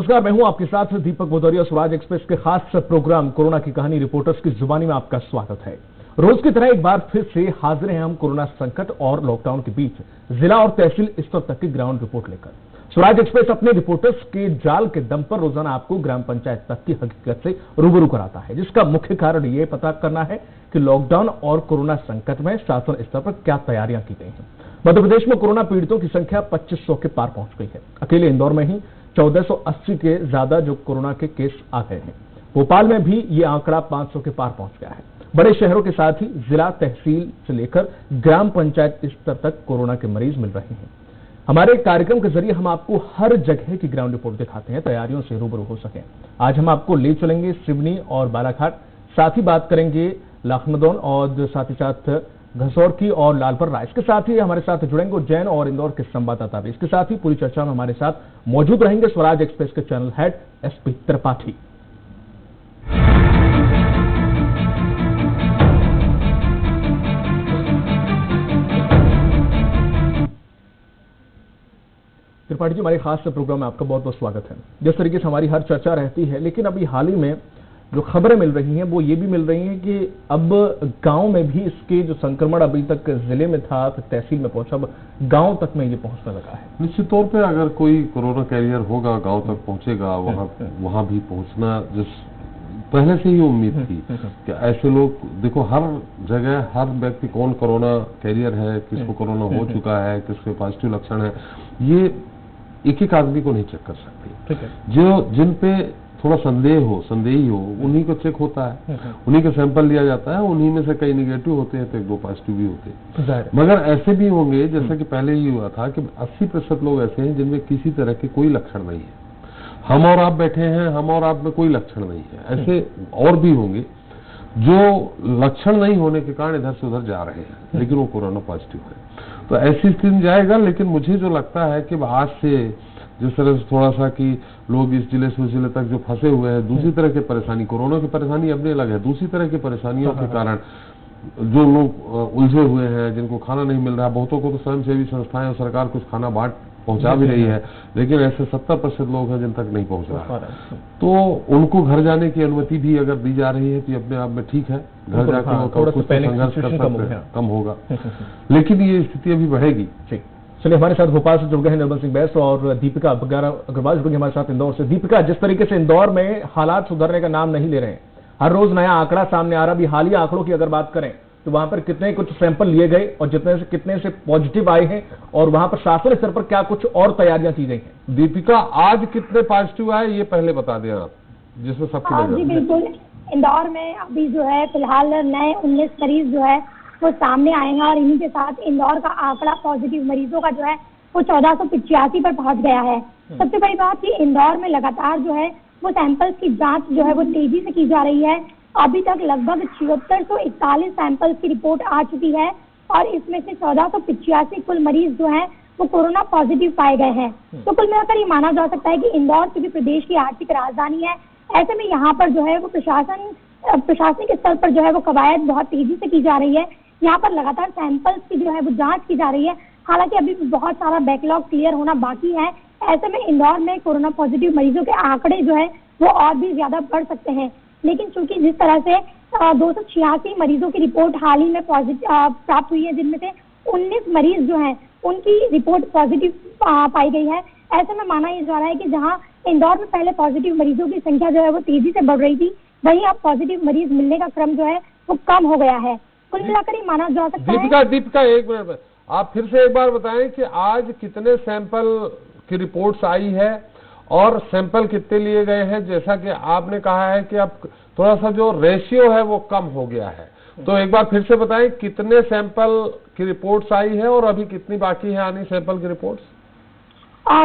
नमस्कार, मैं हूं आपके साथ दीपक भदौरिया। स्वराज एक्सप्रेस के खास प्रोग्राम कोरोना की कहानी रिपोर्टर्स की जुबानी में आपका स्वागत है। रोज की तरह एक बार फिर से हाजिर हैं हम कोरोना संकट और लॉकडाउन के बीच जिला और तहसील स्तर तक की ग्राउंड रिपोर्ट लेकर। स्वराज एक्सप्रेस अपने रिपोर्टर्स के जाल के दम पर रोजाना आपको ग्राम पंचायत तक की हकीकत से रूबरू कराता है, जिसका मुख्य कारण ये पता करना है कि लॉकडाउन और कोरोना संकट में शासन स्तर पर क्या तैयारियां की गई हैं। मध्य प्रदेश में कोरोना पीड़ितों की संख्या 2500 के पार पहुंच गई है। अकेले इंदौर में ही 1480 के ज्यादा जो कोरोना के केस आ गए हैं। भोपाल में भी ये आंकड़ा 500 के पार पहुंच गया है। बड़े शहरों के साथ ही जिला, तहसील से लेकर ग्राम पंचायत स्तर तक कोरोना के मरीज मिल रहे हैं। हमारे कार्यक्रम के जरिए हम आपको हर जगह की ग्राउंड रिपोर्ट दिखाते हैं, तैयारियों से रूबरू हो सके। आज हम आपको ले चलेंगे सिवनी और बालाघाट, साथ ही बात करेंगे लखनऊ और साथ ही साथ घसौर की और लालपर राय। इसके साथ ही हमारे साथ जुड़ेंगे उज्जैन और इंदौर के संवाददाता भी। इसके साथ ही पूरी चर्चा में हमारे साथ मौजूद रहेंगे स्वराज एक्सप्रेस के channel head SP Tripathi. Tripathi ji, हमारे खास प्रोग्राम में आपका बहुत बहुत स्वागत है। जिस तरीके से हमारी हर चर्चा रहती है, लेकिन अभी हाल ही में जो खबरें मिल रही हैं वो ये भी मिल रही हैं कि अब गांव में भी इसके जो संक्रमण अभी तक जिले में था, फिर तहसील में पहुंचा, अब गांव तक में ये पहुंचने लगा है। निश्चित तौर पे अगर कोई कोरोना कैरियर होगा, गांव तक पहुंचेगा, वहां भी पहुंचना जिस पहले से ही उम्मीद थी कि ऐसे लोग, देखो हर जगह हर व्यक्ति कौन कोरोना कैरियर है, किसको कोरोना हो चुका है, किसके पॉजिटिव लक्षण है, ये एक एक आदमी को नहीं चेक कर सकते। जो जिन पे थोड़ा संदेही हो उन्हीं को चेक होता है, उन्हीं का सैंपल लिया जाता है, उन्हीं में से कई निगेटिव होते हैं तो 1-2 पॉजिटिव भी होते हैं। मगर ऐसे भी होंगे, जैसा कि पहले ही हुआ था कि 80% लोग ऐसे हैं जिनमें किसी तरह के कोई लक्षण नहीं है। हम और आप बैठे हैं, हम और आप में कोई लक्षण नहीं है। ऐसे और भी होंगे जो लक्षण नहीं होने के कारण इधर से उधर जा रहे हैं, लेकिन वो कोरोना पॉजिटिव है। तो ऐसी स्थिति में जाएगा। लेकिन मुझे जो लगता है कि आज से जिस तरह से थोड़ा सा कि लोग इस जिले से उस जिले तक जो फंसे हुए हैं, दूसरी तरह की परेशानी, कोरोना की परेशानी अपने अलग है, दूसरी तरह की परेशानियों के कारण जो लोग उलझे हुए हैं, जिनको खाना नहीं मिल रहा, बहुतों को तो स्वयंसेवी संस्थाएं और सरकार कुछ खाना पहुंचा भी रही है, लेकिन ऐसे 70% लोग हैं जिन तक नहीं पहुंच रहा है। तो उनको घर जाने की अनुमति भी अगर दी जा रही है तो अपने आप में ठीक है, घर जाकर कुछ संघर्ष कर सकते, कम होगा। लेकिन ये स्थिति अभी बढ़ेगी। चलिए, हमारे साथ भोपाल से जुड़ गए हैं निर्मल सिंह बैस और दीपिका अग्रवाल जुड़ गए हमारे साथ इंदौर से। दीपिका, जिस तरीके से इंदौर में हालात सुधरने का नाम नहीं ले रहे हैं, हर रोज नया आंकड़ा सामने आ रहा। अभी हालिया आंकड़ों की अगर बात करें तो वहां पर कुछ सैंपल लिए गए और कितने से पॉजिटिव आए हैं, और वहां पर शासन स्तर पर क्या कुछ और तैयारियां की गई हैं? दीपिका, आज कितने पॉजिटिव आए ये पहले बता दें आप, जिसमें सबकी जी बिल्कुल। इंदौर में अभी जो है फिलहाल नए 19 मरीज जो है वो सामने आएंगे, और इन्हीं के साथ इंदौर का आंकड़ा पॉजिटिव मरीजों का जो है वो 1485 पर पहुंच गया है। सबसे बड़ी बात कि इंदौर में लगातार जो है वो सैंपल्स की जांच जो है वो तेजी से की जा रही है। अभी तक लगभग 7641 सैंपल्स की रिपोर्ट आ चुकी है, और इसमें से 1485 कुल मरीज जो है वो कोरोना पॉजिटिव पाए गए हैं। तो कुल मिलाकर ये माना जा सकता है कि इंदौर चूंकि प्रदेश की आर्थिक राजधानी है, ऐसे में यहाँ पर जो है वो प्रशासनिक स्तर पर जो है वो कवायद बहुत तेजी से की जा रही है। यहाँ पर लगातार सैंपल्स की जो है वो जांच की जा रही है। हालांकि अभी भी बहुत सारा बैकलॉग क्लियर होना बाकी है। ऐसे में इंदौर में कोरोना पॉजिटिव मरीजों के आंकड़े जो है वो और भी ज्यादा बढ़ सकते हैं। लेकिन चूंकि जिस तरह से 286 मरीजों की रिपोर्ट हाल ही में पॉजिटिव प्राप्त हुई है, जिनमें से 19 मरीज जो हैं उनकी रिपोर्ट पॉजिटिव पाई गई है, ऐसे में माना यह जा रहा है कि जहां इंदौर में पहले पॉजिटिव मरीजों की संख्या जो है वो तेजी से बढ़ रही थी, वहीं अब पॉजिटिव मरीज मिलने का क्रम जो है वो कम हो गया है। कुल मिलाकर ये माना जा सकता है। दीपिका, एक मिनट, आप फिर से एक बार बताएं कि आज कितने सैंपल की रिपोर्ट्स आई है और सैंपल कितने लिए गए हैं। जैसा कि आपने कहा है कि अब थोड़ा सा जो रेशियो है वो कम हो गया है, तो एक बार फिर से बताएं कितने सैंपल की रिपोर्ट्स आई है और अभी कितनी बाकी है आनी सैंपल की रिपोर्ट्स?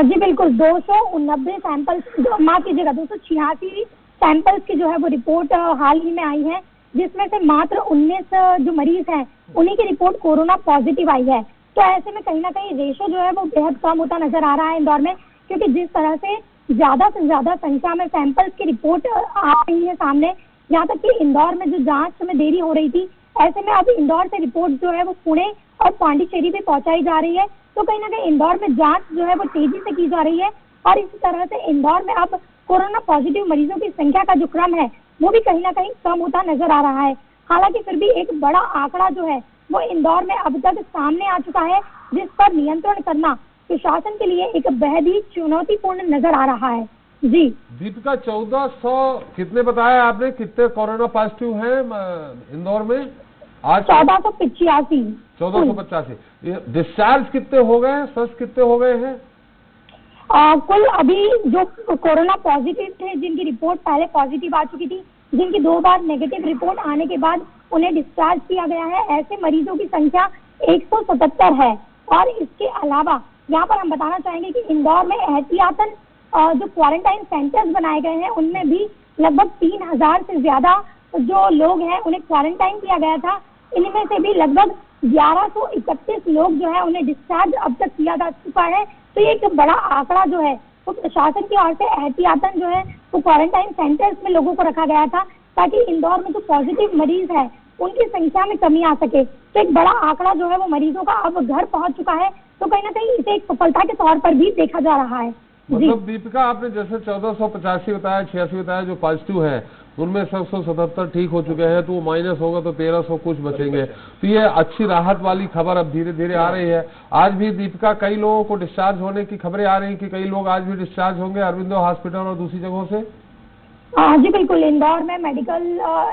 जी बिल्कुल, 289 सैंपल्स, माफ कीजिएगा 286 सैंपल्स की जो है वो रिपोर्ट हाल ही में आई है, जिसमें से मात्र 19 जो मरीज हैं उन्हीं की रिपोर्ट कोरोना पॉजिटिव आई है। तो ऐसे में कहीं ना कहीं रेशो जो है वो बेहद कम होता नजर आ रहा है इंदौर में, क्योंकि जिस तरह से ज्यादा संख्या में सैंपल्स की रिपोर्ट आ रही है सामने, यहाँ तक कि इंदौर में जो जांच में देरी हो रही थी, ऐसे में अब इंदौर से रिपोर्ट जो है वो पुणे और पांडिचेरी भी पहुंचाई जा रही है। तो कहीं ना कहीं इंदौर में जांच जो है वो तेजी से की जा रही है, और इसी तरह से इंदौर में अब कोरोना पॉजिटिव मरीजों की संख्या का जो क्रम है वो भी कहीं ना कहीं कम होता नजर आ रहा है। हालांकि फिर भी एक बड़ा आंकड़ा जो है वो इंदौर में अब तक सामने आ चुका है, जिस पर नियंत्रण करना प्रशासन के लिए एक बेहद ही चुनौतीपूर्ण नजर आ रहा है। जी दीपिका, 1400 कितने बताया आपने, कितने कोरोना पॉजिटिव हैं इंदौर में आज? 1485। 1485। डिस्चार्ज कितने हो गए, स्वस्थ कितने हो गए हैं? कुल अभी जो कोरोना पॉजिटिव थे, जिनकी रिपोर्ट पहले पॉजिटिव आ चुकी थी, जिनकी 2 बार नेगेटिव रिपोर्ट आने के बाद उन्हें डिस्चार्ज किया गया है, ऐसे मरीजों की संख्या 177 है। और इसके अलावा यहाँ पर हम बताना चाहेंगे कि इंदौर में एहतियातन जो क्वारंटाइन सेंटर्स बनाए गए हैं उनमें भी लगभग 3000 से ज्यादा जो लोग हैं उन्हें क्वारंटाइन किया गया था। इनमें से भी लगभग 1131 लोग जो है उन्हें डिस्चार्ज अब तक किया जा चुका है। तो ये एक बड़ा आंकड़ा जो है वो प्रशासन की ओर से एहतियातन जो है वो क्वारंटाइन सेंटर्स में लोगों को रखा गया था, ताकि इंदौर में जो पॉजिटिव मरीज है उनकी संख्या में कमी आ सके। तो एक बड़ा आंकड़ा जो है वो मरीजों का अब घर पहुंच चुका है, तो कहीं ना कहीं इसे एक सफलता के तौर पर भी देखा जा रहा है। मतलब दीपिका, आपने जैसे 1485 बताया, 86 बताया जो पॉजिटिव है, उनमें 777 ठीक हो चुके हैं, तो वो माइनस होगा तो 1300 कुछ बचेंगे। तो ये अच्छी राहत वाली खबर अब धीरे धीरे आ रही है। आज भी दीपिका कई लोगों को डिस्चार्ज होने की खबरें आ रही हैं कि कई लोग आज भी डिस्चार्ज होंगे अरविंदो हॉस्पिटल और दूसरी जगहों से। जी बिल्कुल, इंदौर में मेडिकल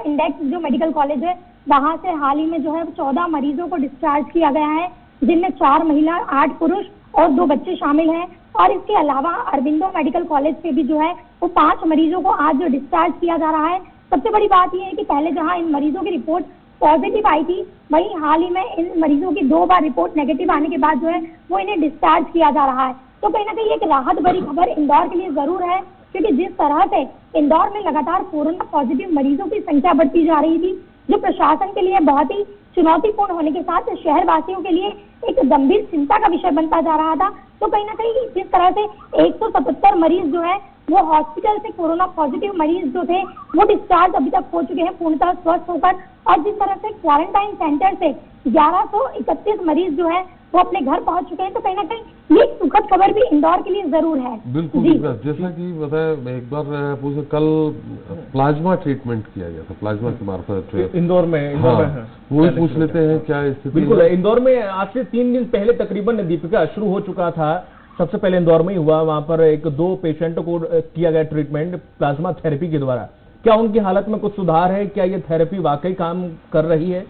इंडेक्स जो मेडिकल कॉलेज है वहाँ से हाल ही में जो है 14 मरीजों को डिस्चार्ज किया गया है, जिनमें 4 महिला, 8 पुरुष और 2 बच्चे शामिल हैं। और इसके अलावा अरविंदो मेडिकल कॉलेज से भी जो है वो 5 मरीजों को आज जो डिस्चार्ज किया जा रहा है। सबसे बड़ी बात यह है कि पहले जहां इन मरीजों की रिपोर्ट पॉजिटिव आई थी, वहीं हाल ही में इन मरीजों की 2 बार रिपोर्ट नेगेटिव आने के बाद जो है वो इन्हें डिस्चार्ज किया जा रहा है। तो कहीं ना कहीं एक राहत भरी खबर इंदौर के लिए जरूर है, क्योंकि जिस तरह से इंदौर में लगातार कोरोना पॉजिटिव मरीजों की संख्या बढ़ती जा रही थी, जो प्रशासन के लिए बहुत ही चुनौतीपूर्ण होने के साथ शहरवासियों के लिए एक गंभीर चिंता का विषय बनता जा रहा था। तो कहीं ना कहीं जिस तरह से 177 मरीज जो है वो हॉस्पिटल से कोरोना पॉजिटिव मरीज जो थे वो डिस्चार्ज अभी तक हो चुके हैं पूर्णतः स्वस्थ होकर, और जिस तरह से क्वारंटाइन सेंटर से 1131 मरीज जो है वो अपने घर पहुंच चुके हैं, तो कहीं ना कहीं ये सुखद खबर भी इंदौर के लिए जरूर है। बिल्कुल, जैसा कि बताया एक बार पूछे, कल प्लाज्मा ट्रीटमेंट किया गया था, प्लाज्मा के मार्फत इंदौर में। वो ही पूछ लेते हैं क्या स्थिति। बिल्कुल, इंदौर में आज से 3 दिन पहले तकरीबन दीपिका शुरू हो चुका था। सबसे पहले इंदौर में ही हुआ, वहां पर 1-2 पेशेंटों को किया गया ट्रीटमेंट प्लाज्मा थेरेपी के द्वारा। क्या उनकी हालत में कुछ सुधार है? क्या ये थेरेपी वाकई काम कर रही है?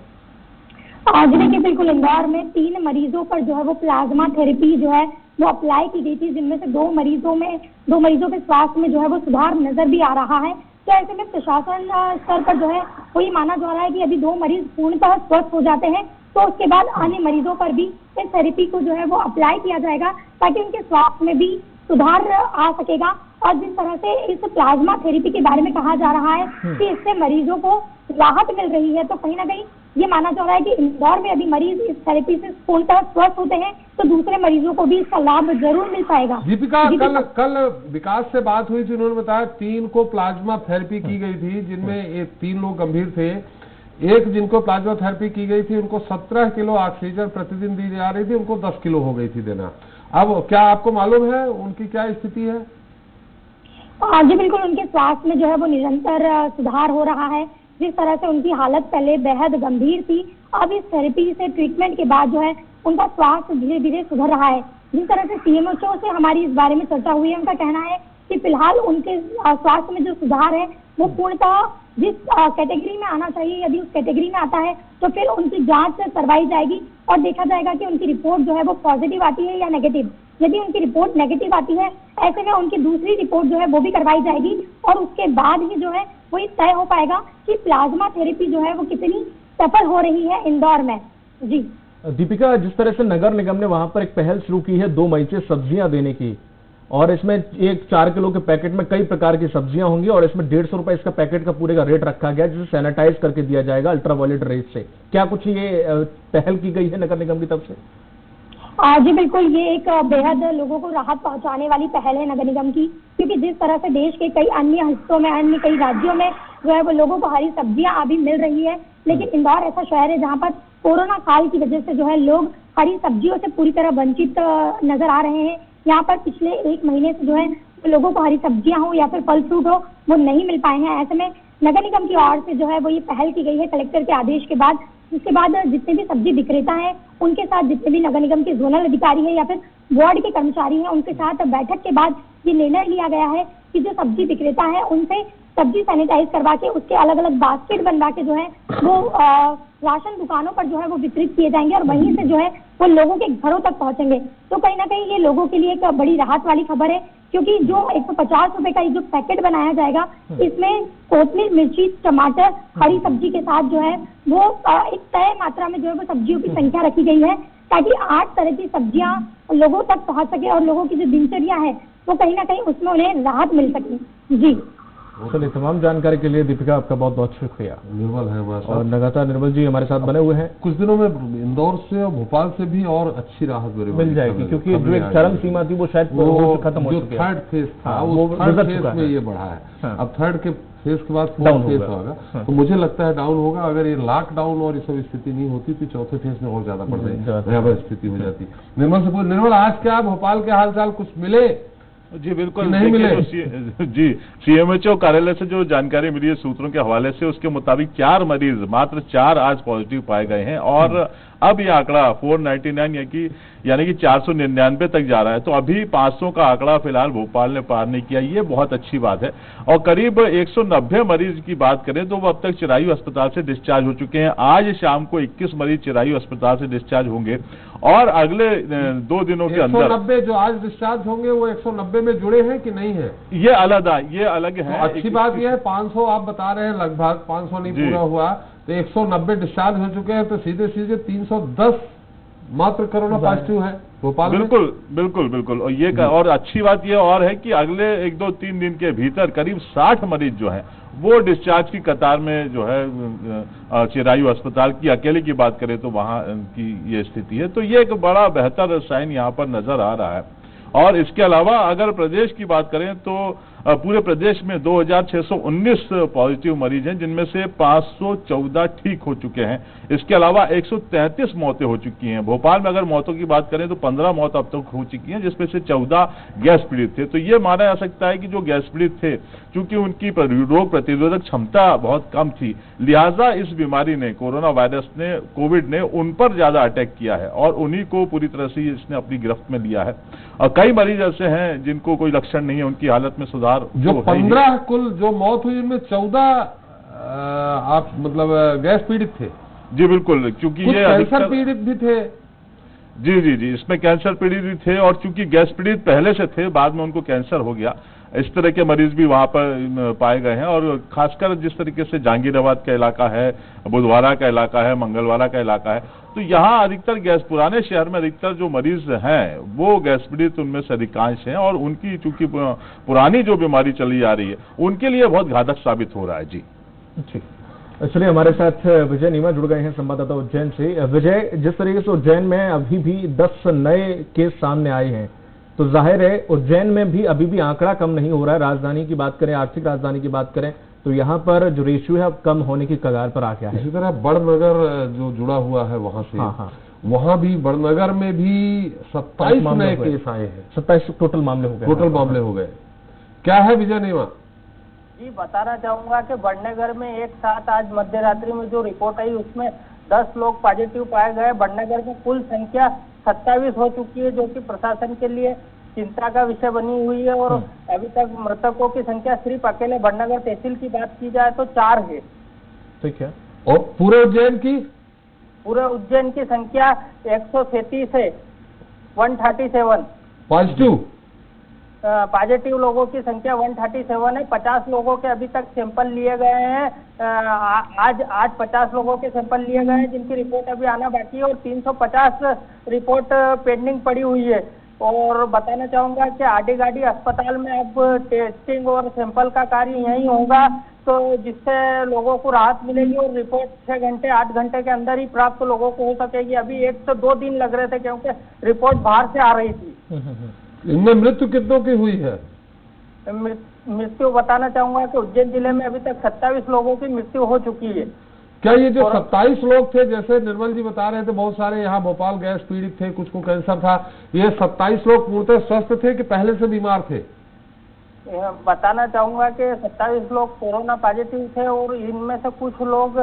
आज देखिए, बिल्कुल इंदौर में 3 मरीजों पर जो है वो प्लाज्मा थेरेपी जो है वो अप्लाई की गई थी, जिनमें से 2 मरीजों के स्वास्थ्य में जो है वो सुधार नजर भी आ रहा है। तो ऐसे में प्रशासन स्तर पर जो है वो ये माना जा रहा है कि अभी 2 मरीज पूर्णतः स्वस्थ हो जाते हैं तो उसके बाद अन्य मरीजों पर भी इस थेरेपी को जो है वो अप्लाई किया जाएगा, ताकि उनके स्वास्थ्य में भी सुधार आ सकेगा। और जिस तरह से इस प्लाज्मा थेरेपी के बारे में कहा जा रहा है कि इससे मरीजों को राहत मिल रही है, तो कहीं ना कहीं ये माना जा रहा है कि इंदौर में अभी मरीज इस थेरेपी से पूर्णतः स्वस्थ होते हैं तो दूसरे मरीजों को भी इसका लाभ जरूर मिल पाएगा। दीपिका, कल विकास से बात हुई थी, उन्होंने बताया 3 को प्लाज्मा थेरेपी की गई थी, जिनमें 3 लोग गंभीर थे। एक जिनको प्लाज्मा थेरेपी की गई थी उनको 17 किलो ऑक्सीजन प्रतिदिन दी जा रही थी, उनको 10 किलो हो गई थी देना। अब क्या आपको मालूम है उनकी क्या स्थिति है? जी बिल्कुल, उनके स्वास्थ्य में जो है वो निरंतर सुधार हो रहा है। जिस तरह से उनकी हालत पहले बेहद गंभीर थी, अब इस थेरेपी से ट्रीटमेंट के बाद जो है उनका स्वास्थ्य धीरे धीरे सुधर रहा है। जिस तरह से सीएमएचओ से हमारी इस बारे में चर्चा हुई है, उनका कहना है कि फिलहाल उनके स्वास्थ्य में जो सुधार है वो पूर्णतः जिस कैटेगरी में आना चाहिए, यदि उस कैटेगरी में आता है तो फिर उनकी जांच करवाई जाएगी और देखा जाएगा कि उनकी रिपोर्ट जो है वो पॉजिटिव आती है या नेगेटिव। यदि उनकी रिपोर्ट नेगेटिव आती है, ऐसे में उनकी दूसरी रिपोर्ट जो है वो भी करवाई जाएगी और उसके बाद ही जो है वो ये तय हो पाएगा कि प्लाज्मा थेरेपी जो है वो कितनी सफल हो रही है इंदौर में। जी दीपिका, जिस तरह से नगर निगम ने वहां पर एक पहल शुरू की है 2 मई से सब्जियां देने की, और इसमें एक 4 किलो के पैकेट में कई प्रकार की सब्जियां होंगी और इसमें 150 रुपए इसका पैकेट का पूरे का रेट रखा गया, जिसे सैनिटाइज करके दिया जाएगा अल्ट्रावायलेट रेज से। क्या कुछ ये पहल की गई है नगर निगम की तरफ से? जी बिल्कुल, ये एक बेहद लोगों को राहत पहुंचाने वाली पहल है नगर निगम की, क्योंकि जिस तरह से देश के कई अन्य हिस्सों में, अन्य कई राज्यों में जो है वो लोगों को हरी सब्जियां अभी मिल रही है, लेकिन इंदौर ऐसा शहर है जहां पर कोरोना काल की वजह से जो है लोग हरी सब्जियों से पूरी तरह वंचित नजर आ रहे हैं। यहाँ पर पिछले 1 महीने से जो है तो लोगों को हरी सब्जियां हो या फिर फल फ्रूट हो वो नहीं मिल पाए हैं। ऐसे में नगर निगम की ओर से जो है वो ये पहल की गई है कलेक्टर के आदेश के बाद। इसके बाद जितने भी सब्जी विक्रेता हैं उनके साथ जितने भी नगर निगम के जोनल अधिकारी हैं या फिर वार्ड के कर्मचारी हैं उनके साथ बैठक के बाद ये निर्णय लिया गया है कि जो सब्जी विक्रेता है उनसे सब्जी सैनिटाइज करवा के उसके अलग अलग बास्केट बनवा के जो है वो राशन दुकानों पर जो है वो वितरित किए जाएंगे और वहीं से जो है वो लोगों के घरों तक पहुंचेंगे। तो कहीं ना कहीं ये लोगों के लिए एक बड़ी राहत वाली खबर है, क्योंकि जो 150 रुपए का ये जो पैकेट बनाया जाएगा इसमें कोतमीर, मिर्ची, टमाटर, हरी सब्जी के साथ जो है वो एक तय मात्रा में जो है वो सब्जियों की संख्या रखी गई है ताकि 8 तरह की सब्जियां लोगों तक पहुंच सके और लोगों की जो दिनचर्या है वो कहीं ना कहीं उसमें उन्हें राहत मिल सके। जी चलिए, तमाम जानकारी के लिए दीपिका आपका बहुत बहुत शुक्रिया। निर्मल है हमारे साथ और लगातार निर्मल जी हमारे साथ बने हुए हैं। कुछ दिनों में इंदौर से और भोपाल से भी और अच्छी राहत मिल जाएगी, क्योंकि जो एक चरम सीमा थी वो शायद खत्म हो चुकी है। थर्ड फेज था वो थर्ड फेज में ये बढ़ा है। अब थर्ड के फेज के बाद फोर्थ फेज होगा। तो मुझे लगता है डाउन होगा। अगर ये लॉकडाउन और ये सब स्थिति नहीं होती तो चौथे फेज में और ज्यादा बढ़ भयावह स्थिति हो जाती। निर्मल से निर्मल, आज क्या भोपाल के हालचाल कुछ मिले? जी बिल्कुल नहीं मिले। जी सीएमएचओ कार्यालय से जो जानकारी मिली है सूत्रों के हवाले से, उसके मुताबिक 4 मरीज, मात्र 4 आज पॉजिटिव पाए गए हैं और अब यह आंकड़ा 499 यानी कि 499 तक जा रहा है। तो अभी 500 का आंकड़ा फिलहाल भोपाल ने पार नहीं किया, ये बहुत अच्छी बात है। और करीब 190 मरीज की बात करें तो वो अब तक चिरायू अस्पताल से डिस्चार्ज हो चुके हैं। आज शाम को 21 मरीज चिरायू अस्पताल से डिस्चार्ज होंगे और अगले 2 दिनों के अंदर 190 जो आज डिस्चार्ज होंगे वो 190 में जुड़े हैं कि नहीं है? ये अलग है। तो अच्छी बात यह है 500 आप बता रहे हैं, लगभग 500 नहीं पूरा हुआ तो 190 डिस्चार्ज हो चुके हैं। तो सीधे 310 मात्र कोरोना पॉजिटिव है भोपाल में। बिल्कुल। और ये और अच्छी बात यह और है कि अगले 1, 2, 3 दिन के भीतर करीब 60 मरीज जो है वो डिस्चार्ज की कतार में जो है चिरायू अस्पताल की अकेले की बात करें तो वहां की ये स्थिति है। तो ये एक बड़ा बेहतर साइन यहाँ पर नजर आ रहा है। और इसके अलावा अगर प्रदेश की बात करें तो पूरे प्रदेश में 2619 पॉजिटिव मरीज हैं, जिनमें से 514 ठीक हो चुके हैं। इसके अलावा 133 मौतें हो चुकी हैं। भोपाल में अगर मौतों की बात करें तो 15 मौत अब तक हो चुकी हैं, जिसमें से 14 गैस पीड़ित थे। तो ये माना जा सकता है कि जो गैस पीड़ित थे, चूंकि उनकी रोग प्रतिरोधक क्षमता बहुत कम थी, लिहाजा इस बीमारी ने, कोरोना वायरस ने, कोविड ने उन पर ज्यादा अटैक किया है और उन्हीं को पूरी तरह से इसने अपनी गिरफ्त में लिया है। और कई मरीज ऐसे हैं जिनको कोई लक्षण नहीं है, उनकी हालत में सुधार जो 15 कुल जो मौत हुई उनमें 14 आप मतलब गैस पीड़ित थे। जी बिल्कुल, क्योंकि ये कैंसर पीड़ित भी थे। जी इसमें कैंसर पीड़ित भी थे और चूंकि गैस पीड़ित पहले से थे, बाद में उनको कैंसर हो गया, इस तरह के मरीज भी वहां पर पाए गए हैं। और खासकर जिस तरीके से जहांगीराबाद का इलाका है, बुधवारा का इलाका है, मंगलवारा का इलाका है, तो यहाँ अधिकतर गैस, पुराने शहर में अधिकतर जो मरीज हैं वो गैस पीड़ित उनमें से अधिकांश हैं और उनकी चूंकि पुरानी जो बीमारी चली आ रही है उनके लिए बहुत घातक साबित हो रहा है। जी ठीक, चलिए हमारे साथ विजय नीमा जुड़ गए हैं, संवाददाता उज्जैन से। विजय, जिस तरीके से उज्जैन में अभी भी 10 नए केस सामने आए हैं, तो जाहिर है उज्जैन में भी अभी भी आंकड़ा कम नहीं हो रहा है। राजधानी की बात करें, आर्थिक राजधानी की बात करें, तो यहाँ पर जो रेशियो है अब कम होने की कगार पर आ गया है। इसी तरह बड़नगर जो जुड़ा हुआ है वहां से, वहां भी बड़नगर में भी 27 नए केस आए हैं। 27 टोटल मामले हो गए। क्या है विजय नीमा? जी बताना चाहूंगा कि बड़नगर में एक साथ आज मध्य रात्रि में जो रिपोर्ट आई उसमें 10 लोग पॉजिटिव पाए गए। बड़नगर में कुल संख्या 27 हो चुकी है, जो कि प्रशासन के लिए चिंता का विषय बनी हुई है। और अभी तक मृतकों की संख्या सिर्फ अकेले बड़नगर तहसील की बात की जाए तो 4 है। ठीक है। और पूरे उज्जैन की? पूरे उज्जैन की संख्या 133 है, 137 पॉजिटिव लोगों की संख्या 137 है। 50 लोगों के अभी तक सैंपल लिए गए हैं। आज 50 लोगों के सैंपल लिए गए हैं जिनकी रिपोर्ट अभी आना बाकी है और 350 रिपोर्ट पेंडिंग पड़ी हुई है। और बताना चाहूंगा कि आदिगाड़ी अस्पताल में अब टेस्टिंग और सैंपल का कार्य यही होगा, तो जिससे लोगों को राहत मिलेगी और रिपोर्ट 6 घंटे 8 घंटे के अंदर ही प्राप्त लोगों को हो सकेगी। अभी 1 से 2 दिन लग रहे थे क्योंकि रिपोर्ट बाहर से आ रही थी। इनमें मृत्यु कितनों की हुई है? मृत्यु बताना चाहूंगा कि उज्जैन जिले में अभी तक 27 लोगों की मृत्यु हो चुकी है। क्या ये जो 27 लोग थे, जैसे निर्मल जी बता रहे थे, बहुत सारे यहाँ भोपाल गैस पीड़ित थे, कुछ को कैंसर था, ये 27 लोग पूर्णतः स्वस्थ थे कि पहले से बीमार थे? बताना चाहूंगा कि 27 लोग कोरोना पॉजिटिव थे और इनमें से कुछ लोग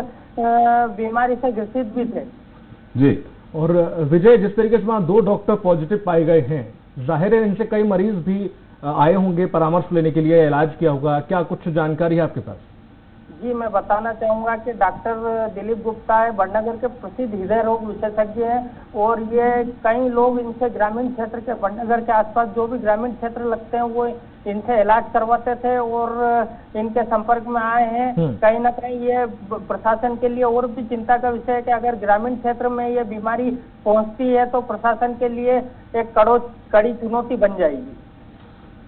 बीमारी से ग्रसित भी थे। जी। और विजय, जिस तरीके से वहां 2 डॉक्टर पॉजिटिव पाए गए हैं, जाहिर है इनसे कई मरीज भी आए होंगे परामर्श लेने के लिए, इलाज किया होगा, क्या कुछ जानकारी है आपके पास? जी, मैं बताना चाहूंगा कि डॉक्टर दिलीप गुप्ता है, बड़नगर के प्रसिद्ध हृदय रोग विशेषज्ञ हैं और ये कई लोग इनसे ग्रामीण क्षेत्र के, बड़नगर के आसपास जो भी ग्रामीण क्षेत्र लगते हैं वो इनसे इलाज करवाते थे और इनके संपर्क में आए हैं। कहीं ना कहीं ये प्रशासन के लिए और भी चिंता का विषय है कि अगर ग्रामीण क्षेत्र में ये बीमारी पहुंचती है तो प्रशासन के लिए एक कड़ी चुनौती बन जाएगी।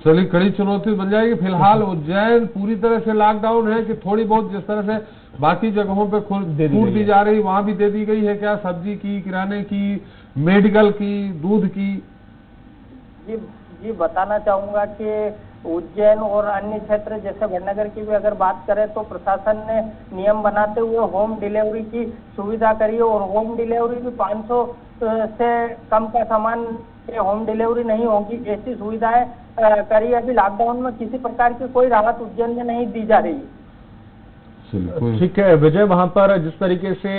चलिए, कड़ी चुनौती बन जाएगी। फिलहाल उज्जैन पूरी तरह से लॉकडाउन है कि थोड़ी बहुत जिस तरह से बाकी जगहों पे छूट दी जा रही, वहां भी दे दी गई है क्या? सब्जी की, किराने की, मेडिकल की, दूध की? जी, बताना चाहूंगा कि उज्जैन और अन्य क्षेत्र जैसे बड़नगर की भी अगर बात करें तो प्रशासन ने नियम बनाते हुए होम डिलीवरी की सुविधा करी और होम डिलीवरी भी 500 से कम का सामान होम डिलीवरी नहीं होगी, ऐसी सुविधाएं करी। अभी लॉकडाउन में किसी प्रकार की कोई राहत उज्जैन में नहीं दी जा रही। ठीक है विजय, वहां पर जिस तरीके से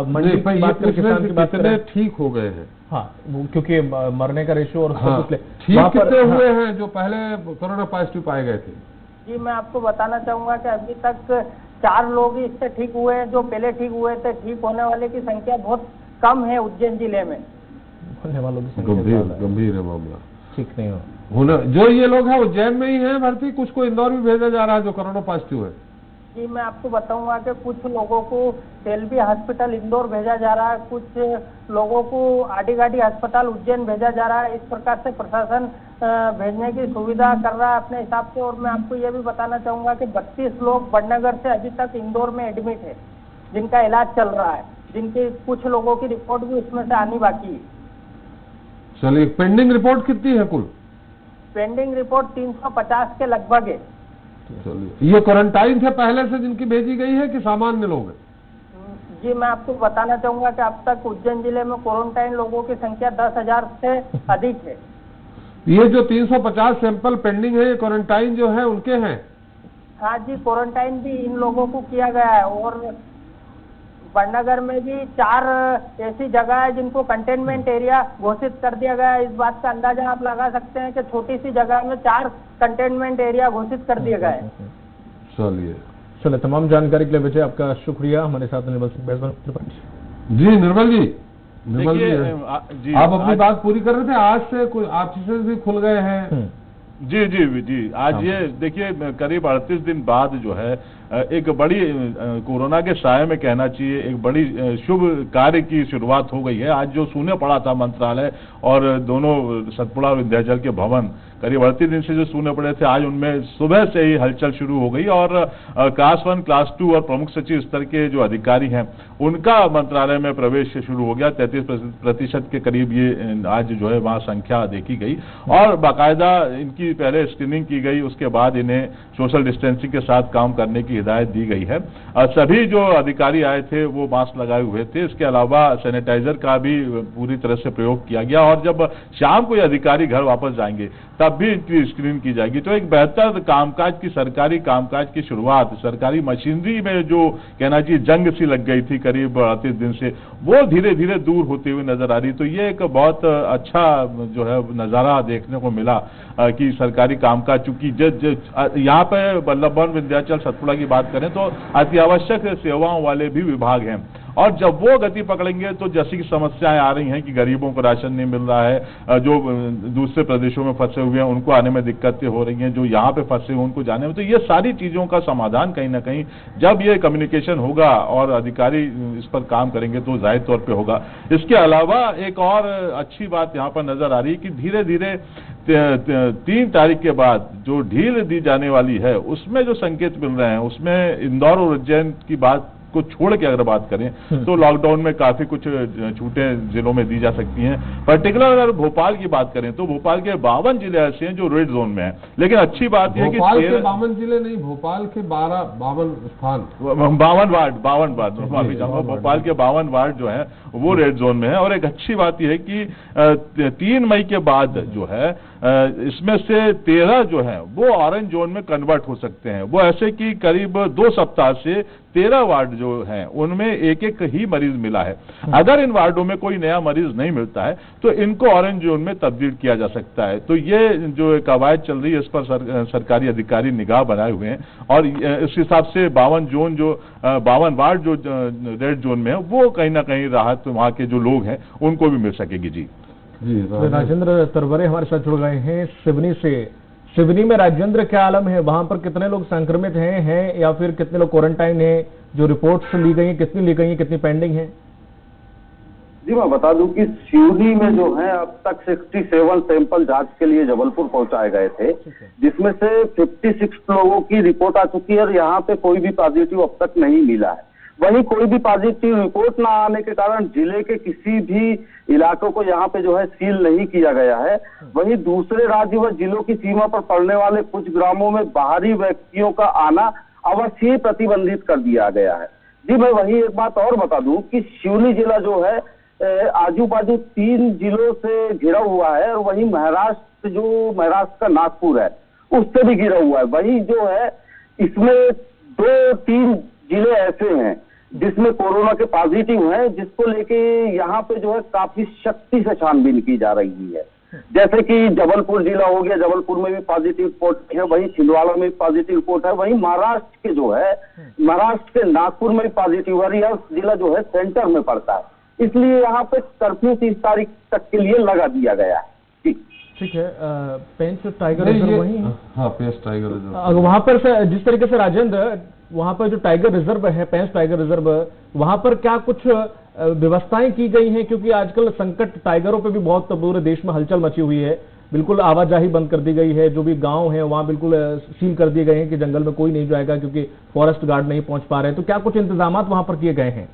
मंडी की बात करें, किसान की बात करें, ठीक हो गए हैं। हाँ, क्योंकि मरने का रेशियो और ठीक कितने हुए हैं जो पहले कोरोना पॉजिटिव पाए गए थे? जी, मैं आपको बताना चाहूंगा कि अभी तक 4 लोग इससे ठीक हुए हैं। जो पहले ठीक हुए थे, ठीक होने वाले की संख्या बहुत कम है उज्जैन जिले में। होने वालों की संख्या गंभीर है मामला, ठीक नहीं होना। जो ये लोग हैं उज्जैन में ही हैं भर्ती, कुछ को इंदौर भी भेजा जा रहा है जो कोरोना पॉजिटिव है। जी, मैं आपको बताऊंगा कि कुछ लोगों को सेल्वी हॉस्पिटल इंदौर भेजा जा रहा है, कुछ लोगों को आदिगाड़ी अस्पताल उज्जैन भेजा जा रहा है। इस प्रकार से प्रशासन भेजने की सुविधा कर रहा है अपने हिसाब से। और मैं आपको ये भी बताना चाहूंगा कि 32 लोग बड़नगर से अभी तक इंदौर में एडमिट है, जिनका इलाज चल रहा है, जिनकी कुछ लोगों की रिपोर्ट भी उसमें से आनी बाकी है। चलिए, पेंडिंग रिपोर्ट कितनी है कुल? पेंडिंग रिपोर्ट 350 के लगभग है। चलिए, ये क्वारंटाइन से पहले से जिनकी भेजी गई है कि सामान्य लोग हैं? जी, मैं आपको बताना चाहूंगा कि अब तक उज्जैन जिले में क्वारंटाइन लोगों की संख्या 10,000 से अधिक है। ये जो 350 सैंपल पेंडिंग है, ये क्वारंटाइन जो है उनके हैं? हाँ जी, क्वारंटाइन भी इन लोगों को किया गया है और बड़नगर में भी 4 ऐसी जगह है जिनको कंटेनमेंट एरिया घोषित कर दिया गया है। इस बात का अंदाजा आप लगा सकते हैं कि छोटी सी जगह में 4 कंटेनमेंट एरिया घोषित कर दिया गया है। चलिए, तमाम जानकारी के लिए विजय आपका शुक्रिया। हमारे साथ निर्मल सिंह बैजवान। जी निर्मल जी, आप अपनी बात पूरी कर रहे थे। आज से कोई ऑफिस भी खुल गए हैं? जी, आज ये देखिए करीब 38 दिन बाद जो है एक बड़ी कोरोना के साये में कहना चाहिए एक बड़ी शुभ कार्य की शुरुआत हो गई है। आज जो सूने पड़ा था मंत्रालय और दोनों सतपुड़ा और विंध्याचल के भवन, करीब 38 दिन से जो सूने पड़े थे, आज उनमें सुबह से ही हलचल शुरू हो गई और क्लास 1, क्लास 2 और प्रमुख सचिव स्तर के जो अधिकारी हैं उनका मंत्रालय में प्रवेश शुरू हो गया। 33% के करीब ये आज जो है वहां संख्या देखी गई और बाकायदा इनकी पहले स्क्रीनिंग की गई, उसके बाद इन्हें सोशल डिस्टेंसिंग के साथ काम करने की हिदायत दी गई है। सभी जो अधिकारी आए थे वो मास्क लगाए हुए थे। इसके अलावा सैनिटाइजर का भी पूरी तरह से प्रयोग किया गया और जब शाम को ये अधिकारी घर वापस जाएंगे तब भी इनकी स्क्रीनिंग की जाएगी। तो एक बेहतर कामकाज की, सरकारी कामकाज की शुरुआत, सरकारी मशीनरी में जो कहना चाहिए जंग सी लग गई थी करीब 38 दिन से, वो धीरे धीरे दूर होती हुई नजर आ रही। तो ये एक बहुत अच्छा जो है नजारा देखने को मिला कि सरकारी कामकाज, चूंकि यहाँ पे बल्लभगढ़, विंध्याचल, सतपुड़ा की बात करें तो अति आवश्यक सेवाओं वाले भी विभाग हैं और जब वो गति पकड़ेंगे तो जैसी की समस्याएं आ रही हैं कि गरीबों को राशन नहीं मिल रहा है, जो दूसरे प्रदेशों में फंसे हुए हैं उनको आने में दिक्कतें हो रही हैं, जो यहाँ पे फंसे हुए उनको जाने में, तो ये सारी चीजों का समाधान कहीं ना कहीं जब ये कम्युनिकेशन होगा और अधिकारी इस पर काम करेंगे तो जाहिर तौर पर होगा। इसके अलावा एक और अच्छी बात यहाँ पर नजर आ रही है कि धीरे धीरे 3 तारीख के बाद जो ढील दी जाने वाली है उसमें जो संकेत मिल रहे हैं उसमें इंदौर और उज्जैन की बात को छोड़ के अगर बात करें तो लॉकडाउन में काफी कुछ छूटें जिलों में दी जा सकती हैं। पर्टिकुलर अगर भोपाल की बात करें तो भोपाल के 52 जिले ऐसे हैं जो रेड जोन में हैं। लेकिन अच्छी बात यह है कि भोपाल के 52 जिले नहीं, भोपाल के 52 स्थान, 52 वार्ड, माफी चाहूंगा, भोपाल के 52 वार्ड जो है वो रेड जोन में है। और एक अच्छी बात यह है कि 3 मई के बाद जो है इसमें से 13 जो है वो ऑरेंज जोन में कन्वर्ट हो सकते हैं। वो ऐसे कि करीब 2 सप्ताह से 13 वार्ड जो हैं उनमें एक एक ही मरीज मिला है। अगर इन वार्डों में कोई नया मरीज नहीं मिलता है तो इनको ऑरेंज जोन में तब्दील किया जा सकता है। तो ये जो कवायद चल रही है इस पर सरकारी अधिकारी निगाह बनाए हुए हैं और इस हिसाब से 52 वार्ड जो रेड जोन में है वो कहीं ना कहीं राहत वहां के जो लोग हैं उनको भी मिल सकेगी। जी राजेंद्र तरवरे हमारे साथ जुड़ गए हैं सिवनी से। सिवनी में राजेंद्र क्या आलम है, वहां पर कितने लोग संक्रमित हैं या फिर कितने लोग क्वारंटाइन हैं? जो रिपोर्ट्स ली गई हैं कितनी ली गई हैं, कितनी पेंडिंग है? जी मैं बता दूं कि सिवनी में जो है अब तक 67 सैंपल जांच के लिए जबलपुर पहुंचाए गए थे, जिसमें से 56 लोगों की रिपोर्ट आ चुकी है और यहाँ पे कोई भी पॉजिटिव अब तक नहीं मिला है। वहीं कोई भी पॉजिटिव रिपोर्ट ना आने के कारण जिले के किसी भी इलाकों को यहाँ पे जो है सील नहीं किया गया है। वहीं दूसरे राज्य व जिलों की सीमा पर पड़ने वाले कुछ ग्रामों में बाहरी व्यक्तियों का आना अवश्य ही प्रतिबंधित कर दिया गया है। जी मैं वही एक बात और बता दूं कि सिवनी जिला जो है आजू बाजू 3 जिलों से घिरा हुआ है और वहीं महाराष्ट्र का नागपुर है उससे भी घिरा हुआ है। वही जो है इसमें 2-3 जिले ऐसे हैं जिसमें कोरोना के पॉजिटिव हैं, जिसको लेके यहाँ पे जो है काफी सख्ती से छानबीन की जा रही है। जैसे कि जबलपुर जिला हो गया, जबलपुर में भी पॉजिटिव रिपोर्ट है, वहीं छिंदवाड़ा में भी पॉजिटिव रिपोर्ट है, वहीं महाराष्ट्र के जो है महाराष्ट्र के नागपुर में भी पॉजिटिव है। यह जिला जो है सेंटर में पड़ता है, इसलिए यहाँ पे कर्फ्यू 30 तारीख तक के लिए लगा दिया गया है। ठीक है। पेंच टाइगर रिजर्व वहीं है? हाँ, पेंच टाइगर रिजर्व वहां पर जिस तरीके से राजेंद्र वहां पर जो टाइगर रिजर्व है, पेंच टाइगर रिजर्व, वहां पर क्या कुछ व्यवस्थाएं की गई हैं? क्योंकि आजकल संकट टाइगरों पे भी बहुत पूरे देश में हलचल मची हुई है, बिल्कुल आवाजाही बंद कर दी गई है, जो भी गांव है वहां बिल्कुल सील कर दिए गए हैं कि जंगल में कोई नहीं जाएगा क्योंकि फॉरेस्ट गार्ड नहीं पहुंच पा रहे हैं। तो क्या कुछ इंतजाम वहां पर किए गए हैं?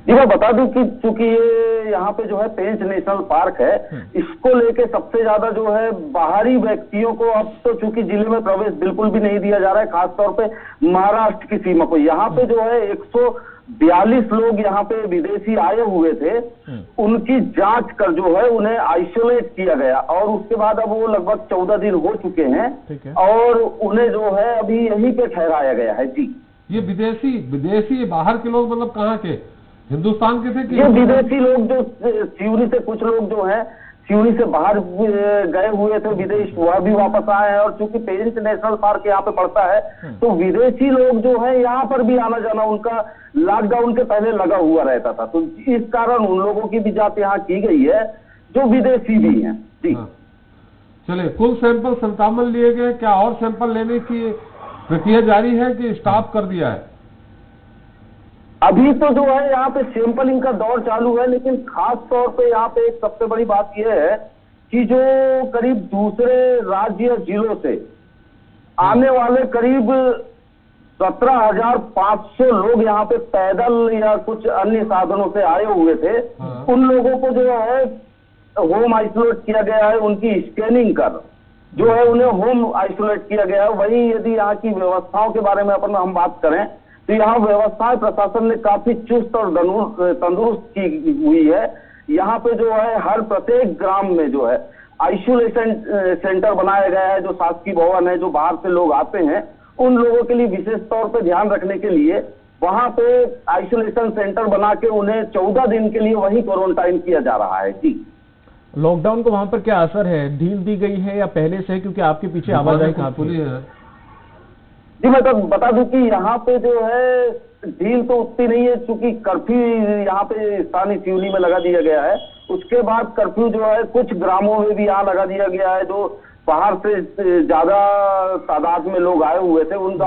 जी मैं बता दूं कि चूंकि ये यहाँ पे जो है पेंच नेशनल पार्क है, इसको लेके सबसे ज्यादा जो है बाहरी व्यक्तियों को अब तो चूंकि जिले में प्रवेश बिल्कुल भी नहीं दिया जा रहा है, खासतौर पे महाराष्ट्र की सीमा को। यहाँ पे जो है 142 लोग यहाँ पे विदेशी आए हुए थे, उनकी जांच कर जो है उन्हें आइसोलेट किया गया और उसके बाद अब वो लगभग 14 दिन हो चुके हैं और उन्हें जो है अभी यहीं पे ठहराया गया है। जी ये विदेशी बाहर के लोग मतलब कहाँ के, हिंदुस्तान के थे कि ये विदेशी लोग जो सिवनी से कुछ लोग जो हैं सिवनी से बाहर गए हुए थे विदेश, वह भी वापस आए हैं। और चूंकि पेंच नेशनल पार्क यहाँ पे पड़ता है तो विदेशी लोग जो है यहाँ पर भी आना जाना उनका लॉकडाउन के पहले लगा हुआ रहता था, तो इस कारण उन लोगों की भी जांच यहाँ की गई है जो विदेशी भी हैं। जी चलिए, कुल सैंपल 57 लिए गए, क्या और सैंपल लेने की प्रक्रिया जारी है कि स्टॉप कर दिया है? अभी तो जो है यहाँ पे सैंपलिंग का दौर चालू है, लेकिन खास तौर पे यहाँ पे एक सबसे बड़ी बात यह है कि जो करीब दूसरे राज्य या जिलों से आने वाले करीब 17,500 लोग यहाँ पे पैदल या कुछ अन्य साधनों से आए हुए थे, उन लोगों को जो है होम आइसोलेट किया गया है। उनकी स्कैनिंग कर जो है उन्हें होम आइसोलेट किया गया है। वहीं यदि यहाँ की व्यवस्थाओं के बारे में हम बात करें तो यहाँ व्यवस्थाएं प्रशासन ने काफी चुस्त और तंदुरुस्त की हुई है। यहाँ पे जो है हर प्रत्येक ग्राम में जो है आइसोलेशन सेंटर बनाया गया है, जो शासकीय भवन है, जो बाहर से लोग आते हैं उन लोगों के लिए विशेष तौर पे ध्यान रखने के लिए वहां पे आइसोलेशन सेंटर बना के उन्हें 14 दिन के लिए वहीं क्वारंटाइन किया जा रहा है। जी लॉकडाउन को वहां पर क्या असर है, ढील दी गई है या पहले से, क्योंकि आपके पीछे आवाजाही काफी है? जी मैं तो बता दूं कि यहाँ पे जो है ढील तो उतनी नहीं है, चूंकि कर्फ्यू यहाँ पे स्थानीय सिवनी में लगा दिया गया है। उसके बाद कर्फ्यू जो है कुछ ग्रामों में भी यहाँ लगा दिया गया है, जो बाहर से ज्यादा तादाद में लोग आए हुए थे उन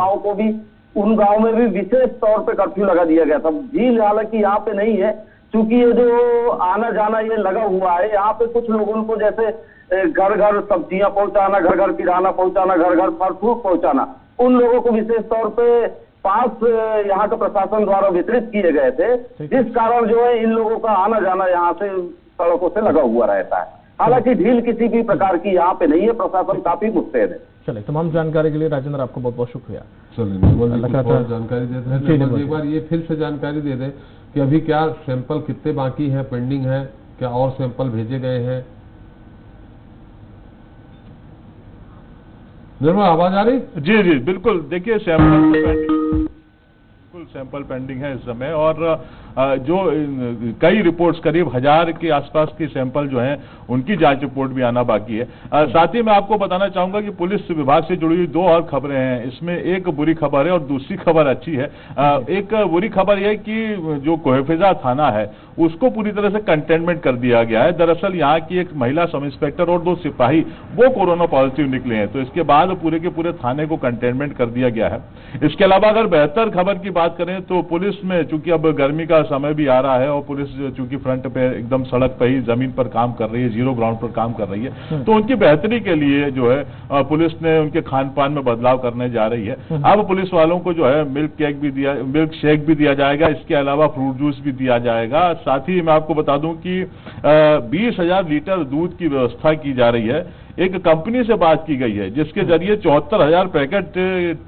गाँव में भी विशेष तौर पे कर्फ्यू लगा दिया गया था। ढील हालांकि यहाँ पे नहीं है, चूंकि ये जो आना जाना ये लगा हुआ है। यहाँ पे कुछ लोगों को जैसे घर घर सब्जियां पहुंचाना, घर घर किराना पहुंचाना, घर घर फल फ्रूट पहुंचाना, उन लोगों को विशेष तौर पे पास यहाँ का प्रशासन द्वारा वितरित किए गए थे, जिस कारण जो है इन लोगों का आना जाना यहाँ से सड़कों से लगा हुआ रहता है। हालांकि ढील किसी भी प्रकार की यहाँ पे नहीं है, प्रशासन काफी मुस्तैद है। चलिए, तमाम जानकारी के लिए राजेंद्र आपको बहुत बहुत शुक्रिया। चलिए जानकारी देते हैं, एक बार ये फिर से जानकारी दे दें कि अभी क्या सैंपल कितने बाकी हैं, पेंडिंग है, क्या और सैंपल भेजे गए हैं? निर्मल, आवाज आ रही? जी जी बिल्कुल, देखिए सैंपल पेंडिंग है इस समय, और जो कई रिपोर्ट्स करीब 1000 के आसपास की सैंपल जो हैं उनकी जांच रिपोर्ट भी आना बाकी है। साथ ही मैं आपको बताना चाहूंगा कि पुलिस विभाग से जुड़ी हुई 2 और खबरें हैं। इसमें एक बुरी खबर है और दूसरी खबर अच्छी है। एक बुरी खबर यह कि जो कोहफिजा थाना है उसको पूरी तरह से कंटेनमेंट कर दिया गया है। दरअसल यहाँ की एक महिला सब इंस्पेक्टर और 2 सिपाही वो कोरोना पॉजिटिव निकले हैं, तो इसके बाद पूरे के पूरे थाने को कंटेनमेंट कर दिया गया है। इसके अलावा अगर बेहतर खबर की बात करें तो पुलिस में, चूंकि अब गर्मी का समय भी आ रहा है और पुलिस चूंकि फ्रंट पे एकदम सड़क पे ही जमीन पर काम कर रही है, जीरो ग्राउंड पर काम कर रही है, तो उनकी बेहतरी के लिए जो है पुलिस ने उनके खान पान में बदलाव करने जा रही है। अब पुलिस वालों को जो है मिल्क शेक भी दिया जाएगा, इसके अलावा फ्रूट जूस भी दिया जाएगा। साथ ही मैं आपको बता दूं कि 20,000 लीटर दूध की व्यवस्था की जा रही है। एक कंपनी से बात की गई है जिसके जरिए 74,000 पैकेट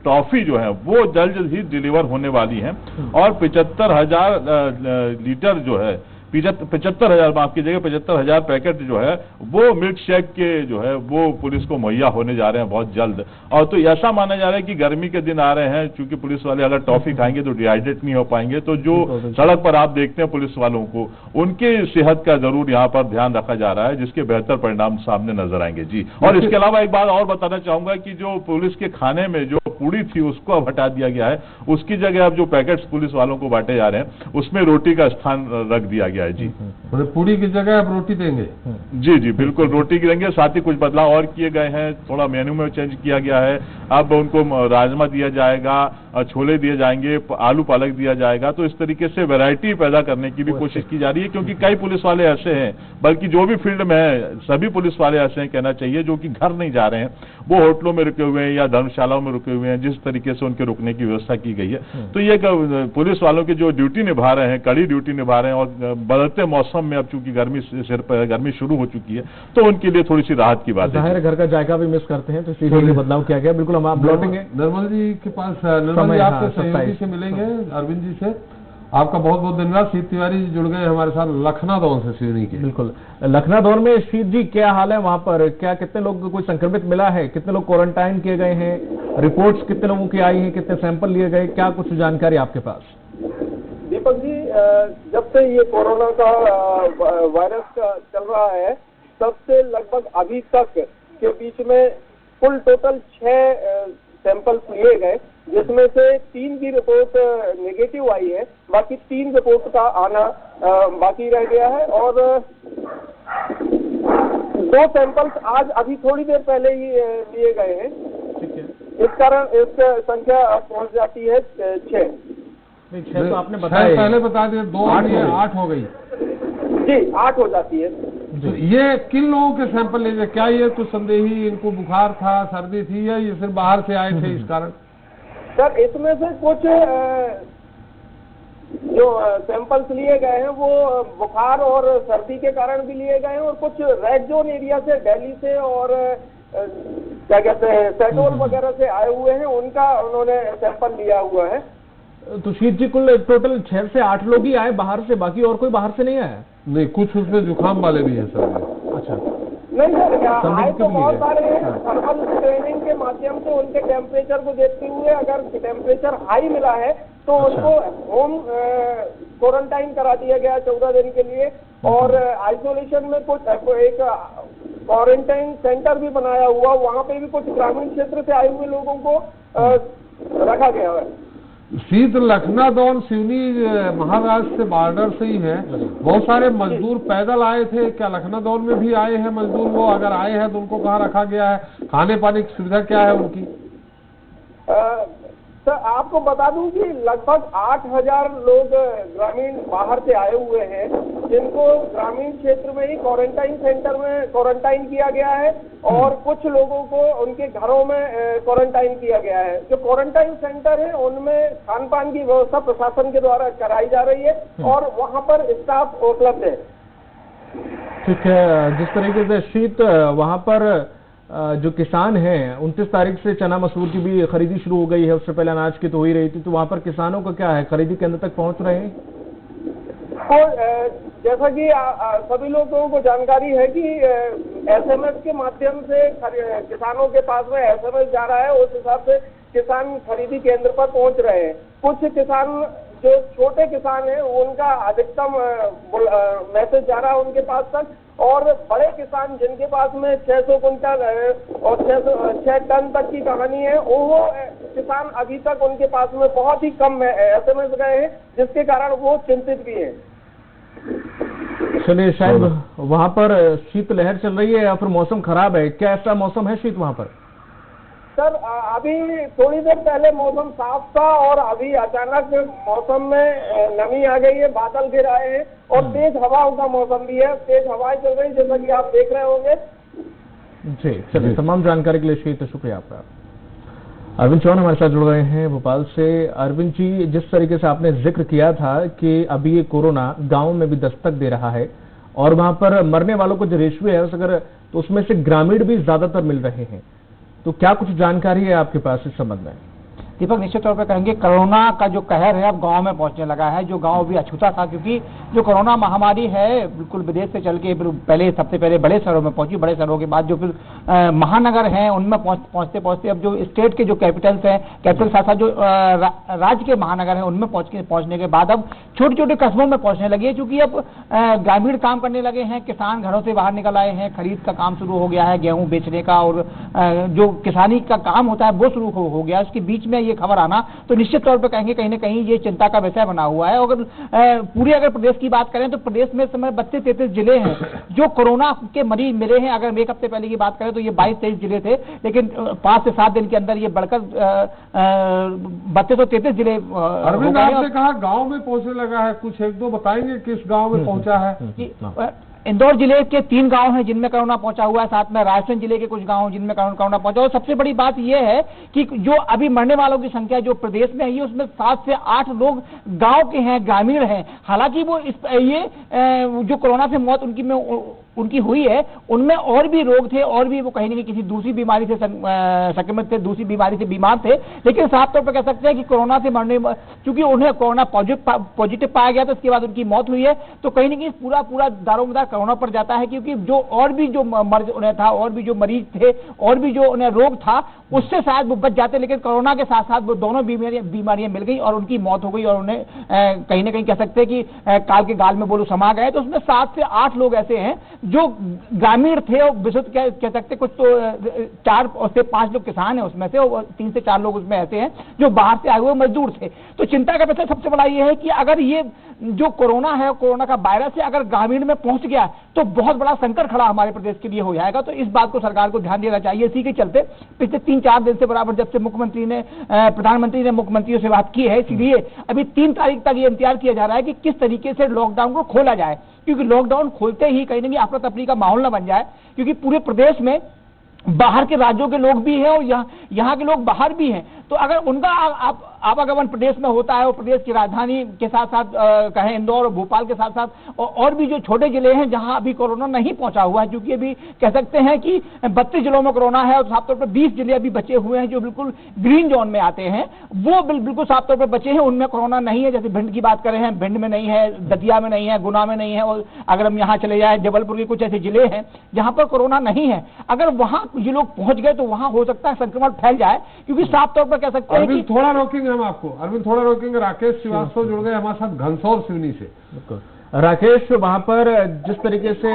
टॉफी जो है वो जल्द ही डिलीवर होने वाली है, और 75,000 लीटर जो है 75,000 माफ कीजिएगा 75,000 पैकेट जो है वो मिल्क शेक के जो है वो पुलिस को मुहैया होने जा रहे हैं बहुत जल्द। और तो ऐसा माना जा रहा है कि गर्मी के दिन आ रहे हैं, चूंकि पुलिस वाले अगर टॉफी खाएंगे तो डिहाइड्रेट नहीं हो पाएंगे, तो जो सड़क पर आप देखते हैं पुलिस वालों को, उनकी सेहत का जरूर यहाँ पर ध्यान रखा जा रहा है, जिसके बेहतर परिणाम सामने नजर आएंगे। जी, और इसके अलावा एक बात और बताना चाहूंगा कि जो पुलिस के खाने में जो पूड़ी थी उसको अब हटा दिया गया है, उसकी जगह अब जो पैकेट्स पुलिस वालों को बांटे जा रहे हैं उसमें रोटी का स्थान रख दिया गया है। जी, पूड़ी की जगह अब रोटी देंगे? जी जी बिल्कुल, रोटी देंगे। साथ ही कुछ बदलाव और किए गए हैं, थोड़ा मेन्यू में चेंज किया गया है। अब उनको राजमा दिया जाएगा, छोले दिए जाएंगे, आलू पालक दिया जाएगा, तो इस तरीके से वैरायटी पैदा करने की भी कोशिश की जा रही है। क्योंकि कई पुलिस वाले ऐसे हैं, बल्कि जो भी फील्ड में है सभी पुलिस वाले ऐसे हैं कहना चाहिए, जो कि घर नहीं जा रहे हैं, वो होटलों में रुके हुए हैं या धर्मशालाओं में रुके हुए हैं, जिस तरीके से उनके रुकने की व्यवस्था की गई है। तो ये पुलिस वालों की जो ड्यूटी निभा रहे हैं, कड़ी ड्यूटी निभा रहे हैं, और बदलते मौसम में अब चूंकि गर्मी शुरू हो चुकी है तो उनके लिए थोड़ी सी राहत की बात है। जाहिर घर का जायका भी मिस करते हैं, तो इसलिए बदलाव किया गया। बिल्कुल, हम आप लौटेंगे निर्मल जी के पास। निर्मल जी आपके सहयोगी से मिलेंगे, अरविंद जी से। आपका बहुत बहुत धन्यवाद। शीत तिवारी जी जुड़ गए हमारे साथ लखनादौन से, सिवनी के। बिल्कुल, लखनादौन में शीत जी क्या हाल है वहां पर? क्या कितने लोग कोई संक्रमित मिला है? कितने लोग क्वारंटाइन किए गए हैं? रिपोर्ट्स कितने लोगों की आई हैं? कितने सैंपल लिए गए? क्या कुछ जानकारी आपके पास? दीपक जी, जब से ये कोरोना का वायरस का चल रहा है तब से लगभग अभी तक के बीच में कुल टोटल 6 सैंपल लिए गए, जिसमें से 3 की रिपोर्ट नेगेटिव आई है, बाकी 3 रिपोर्ट का आना बाकी रह गया है। और 2 सैंपल्स आज अभी थोड़ी देर पहले ही लिए गए हैं। इस कारण इस संख्या पहुंच जाती है 6। 6 तो आपने बताया, पहले बता दिया, 2 8 हो गई। जी, 8 हो जाती है। तो ये किन लोगों के सैंपल ले? क्या ये कुछ संदेही, इनको बुखार था, सर्दी थी, या ये सिर्फ बाहर से आए थे इस कारण? सर, इसमें से कुछ जो सैंपल्स लिए गए हैं वो बुखार और सर्दी के कारण भी लिए गए हैं, और कुछ रेड जोन एरिया से, दिल्ली से और क्या कहते हैं शहडोल वगैरह से आए हुए हैं, उनका उन्होंने सैंपल लिया हुआ है। तो शीत जी कुल टोटल 6 से 8 लोग ही आए बाहर से, बाकी और कोई बाहर से नहीं आया? नहीं, कुछ उसमें जुकाम वाले भी हैं सर। अच्छा, नहीं सर, आए तो बहुत सारे हैं। थर्मल स्क्रीनिंग के माध्यम से उनके टेम्परेचर को देखते हुए अगर टेम्परेचर हाई मिला है तो उनको होम क्वारंटाइन करा दिया गया 14 दिन के लिए, और आइसोलेशन में कुछ एक क्वारंटाइन सेंटर भी बनाया हुआ, वहाँ पे भी कुछ ग्रामीण क्षेत्र से आए हुए लोगों को रखा गया है। शीत लखनादौन सिवनी महाराष्ट्र से बॉर्डर से ही है। बहुत सारे मजदूर पैदल आए थे, क्या लखनादौन में भी आए हैं मजदूर? वो अगर आए हैं तो उनको कहाँ रखा गया है? खाने पानी की सुविधा क्या है उनकी? सर, आपको बता दूं कि लगभग 8,000 लोग ग्रामीण बाहर से आए हुए हैं, जिनको ग्रामीण क्षेत्र में ही क्वारंटाइन सेंटर में क्वारंटाइन किया गया है, और कुछ लोगों को उनके घरों में क्वारंटाइन किया गया है। जो क्वारंटाइन सेंटर है उनमें खान पान की व्यवस्था प्रशासन के द्वारा कराई जा रही है, और वहां पर स्टाफ उपलब्ध है। ठीक है, जिस तरीके से शीत वहां पर जो किसान हैं 29 तारीख से चना मसूर की भी खरीदी शुरू हो गई है, उससे पहले अनाज की तो हो ही रही थी, तो वहां पर किसानों का क्या है, खरीदी केंद्र तक पहुंच रहे हैं? आपको जैसा कि सभी लोगों को जानकारी है कि SMS के माध्यम से किसानों के पास में SMS जा रहा है, उस हिसाब से किसान खरीदी केंद्र पर पहुंच रहे हैं। कुछ किसान जो छोटे किसान हैं उनका अधिकतम मैसेज जा रहा है उनके पास तक, और बड़े किसान जिनके पास में 600 कुंटल और 6 टन तक की कहानी है, वो किसान अभी तक उनके पास में बहुत ही कम SMS गए हैं, जिसके कारण वो चिंतित भी हैं। चलिए, शायद वहां पर शीतलहर चल रही है या फिर मौसम खराब है, क्या ऐसा मौसम है शीत वहां पर? सर अभी थोड़ी देर पहले मौसम साफ था और अभी अचानक मौसम में नमी आ गई है, बादल गिर आए हैं और तेज हवाओं का मौसम भी है, तेज हवाएं चल रही जैसा कि आप देख रहे होंगे। जी चलिए, तमाम जानकारी के लिए शीत शुक्रिया आपका। अरविंद चौहान हमारे साथ जुड़ गए हैं भोपाल से। अरविंद जी, जिस तरीके से आपने जिक्र किया था कि अभी ये कोरोना गाँव में भी दस्तक दे रहा है और वहां पर मरने वालों को जो रेशियो है अगर तो उसमें से ग्रामीण भी ज्यादातर मिल रहे हैं, तो क्या कुछ जानकारी है आपके पास इस संबंध में? दीपक, निश्चित तौर पर कहेंगे कोरोना का जो कहर है अब गांव में पहुंचने लगा है, जो गांव भी अछूता था, क्योंकि जो कोरोना महामारी है बिल्कुल विदेश से चल के पहले सबसे पहले बड़े शहरों में पहुंची, बड़े शहरों के बाद जो फिर महानगर हैं उनमें पहुंचते पहुंचते अब जो स्टेट के जो कैपिटल्स हैं, कैपिटल साथ साथ जो राज्य के महानगर हैं उनमें पहुंचने के बाद अब छोटे छोटे कस्बों में पहुंचने लगी है, क्योंकि अब ग्रामीण काम करने लगे हैं, किसान घरों से बाहर निकल आए हैं, खरीद का काम शुरू हो गया है, गेहूं बेचने का और जो किसानी का काम होता है वो शुरू हो गया। उसके बीच में ये खबर आना तो निश्चित तौर पर कहेंगे कहीं ना कहीं ये चिंता का विषय बना हुआ है। अगर पूरे अगर प्रदेश की बात करें तो प्रदेश में इस समय 32-33 जिले हैं जो कोरोना के मरीज मिले हैं। अगर एक हफ्ते पहले की बात करें तो ये 22-23 जिले थे, लेकिन 5 से 7 दिन के अंदर ये बढ़कर 32-33 जिले। अरविंद, आपने कहा गांव में पहुंचने लगा है, कुछ एक दो बताएंगे किस गांव में पहुंचा है? इंदौर जिले के 3 गांव हैं जिनमें कोरोना पहुंचा हुआ है, साथ में रायसेन जिले के कुछ गांव हैं जिनमें कोरोना पहुंचा। और सबसे बड़ी बात यह है कि जो अभी मरने वालों की संख्या जो प्रदेश में है उसमें 7 से 8 लोग गांव के हैं, ग्रामीण हैं। हालांकि वो ये जो कोरोना से मौत उनकी हुई है उनमें और भी रोग थे और भी वो कहीं ना कहीं किसी दूसरी बीमारी से संक्रमित थे, दूसरी बीमारी से बीमार थे, लेकिन साफ तौर पर कह सकते हैं कि कोरोना से मरने, क्योंकि उन्हें कोरोना पॉजिटिव पाया गया तो उसके बाद उनकी मौत हुई है, तो कहीं ना कहीं पूरा दारोमदार कोरोना पर जाता है, क्योंकि जो और भी जो मर्ज उन्हें था और भी जो मरीज थे और भी जो उन्हें रोग था उससे शायद वो बच जाते, लेकिन कोरोना के साथ साथ वो दोनों बीमारियां मिल गई और उनकी मौत हो गई और उन्हें कहीं ना कहीं कह सकते हैं कि काल के गाल में बोलो समा गए। तो उसमें 7 से 8 लोग ऐसे हैं जो ग्रामीण थे और विशुद्ध कह सकते कुछ तो 4 से 5 लोग किसान हैं उसमें से, और 3 से 4 लोग उसमें ऐसे हैं जो बाहर से आए हुए मजदूर थे। तो चिंता का विषय सबसे बड़ा ये है कि अगर ये जो कोरोना है, कोरोना का वायरस है, अगर ग्रामीण में पहुंच गया तो बहुत बड़ा संकट खड़ा हमारे प्रदेश के लिए हो जाएगा। तो इस बात को सरकार को ध्यान देना चाहिए। इसी के चलते पिछले 3-4 दिन से बराबर जब से प्रधानमंत्री ने मुख्यमंत्रियों से बात की है, इसलिए अभी 3 तारीख तक ये इंतजार किया जा रहा है कि किस तरीके से लॉकडाउन को खोला जाए, क्योंकि लॉकडाउन खोलते ही कहीं ना कहीं अफरा तफरी का माहौल न बन जाए, क्योंकि पूरे प्रदेश में बाहर के राज्यों के लोग भी हैं और यहाँ के लोग बाहर भी हैं। तो अगर उनका आवागमन प्रदेश में होता है और प्रदेश की राजधानी के साथ साथ कहें इंदौर और भोपाल के साथ साथ और भी जो छोटे जिले हैं जहां अभी कोरोना नहीं पहुंचा हुआ है, क्योंकि अभी कह सकते हैं कि 32 जिलों में कोरोना है और साफ तौर पर 20 जिले अभी बचे हुए हैं जो बिल्कुल ग्रीन जोन में आते हैं, वो बिल्कुल साफ तौर पर बचे हैं, उनमें कोरोना नहीं है। जैसे भिंड की बात करें हैं, भिंड में नहीं है, दतिया में नहीं है, गुना में नहीं है, और अगर हम यहाँ चले जाए जबलपुर के कुछ ऐसे जिले हैं जहां पर कोरोना नहीं है। अगर वहां ये लोग पहुंच गए तो वहां हो सकता है संक्रमण फैल जाए, क्योंकि साफ तौर पर कह सकते हैं कि थोड़ा रोकेंगे हम आपको। अरविंद, थोड़ा रोकेंगे। राकेश श्रीवास्तव जुड़ गए हमारे साथ घनसौर सिवनी से। राकेश, वहां पर जिस तरीके से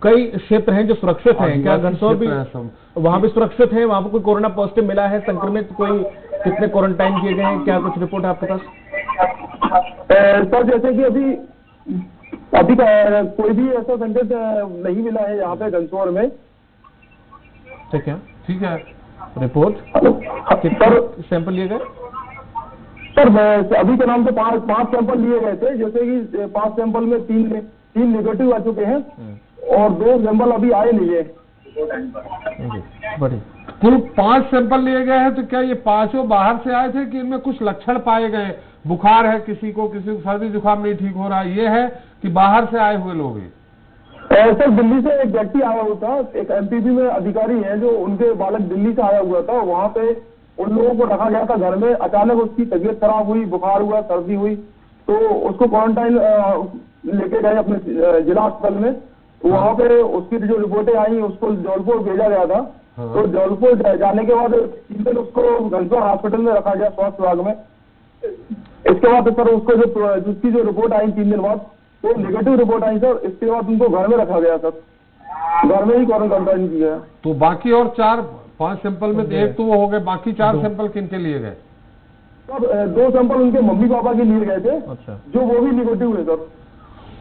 कई क्षेत्र हैं जो सुरक्षित हैं, क्या घनसौर भी वहां भी सुरक्षित है? वहां पर कोई कोरोना पॉजिटिव मिला है, संक्रमित कोई कितने क्वारंटाइन किए गए हैं, क्या कुछ रिपोर्ट है आपके पास? सर, जैसे कि अभी कोई भी ऐसा संकट नहीं मिला है यहाँ पे घनसौर में। ठीक है। रिपोर्ट कितना सैंपल लिए गए? सर, अभी के नाम से 5 सैंपल लिए गए थे, जैसे कि 5 सैंपल में 3 नेगेटिव आ चुके हैं और 2 सैंपल अभी आए नहीं है। बड़ी कुल 5 सैंपल लिए गए हैं। तो क्या ये 5 बाहर से आए थे कि इनमें कुछ लक्षण पाए गए? बुखार है किसी को सर्दी जुकाम नहीं ठीक हो रहा, ये है कि बाहर से आए हुए लोग हैं? सर, दिल्ली से एक व्यक्ति आया हुआ था, एक एमपीपी में अधिकारी है जो उनके बालक दिल्ली से आया हुआ था, वहाँ पे उन लोगों को रखा गया था घर में। अचानक उसकी तबीयत खराब हुई, बुखार हुआ, सर्दी हुई, तो उसको क्वारंटाइन लेके गए अपने जिला अस्पताल में। वहाँ पे उसकी जो रिपोर्टें आई उसको जबलपुर भेजा गया था। तो जबलपुर जाने के बाद 3 दिन उसको घनश्याम हॉस्पिटल में रखा गया स्वास्थ्य विभाग में। इसके बाद सर उसको जिसकी जो रिपोर्ट आई 3 दिन बाद तो नेगेटिव रिपोर्ट आई सर। इसके बाद उनको घर में रखा गया सर, घर में ही क्वारंटाइन किया है। तो बाकी और 4-5 सैंपल में एक तो वो हो गए, बाकी 4 सैंपल किन के लिए गए? सर 2 सैंपल उनके मम्मी पापा के लिए गए थे। अच्छा। जो वो भी निगेटिव है सर।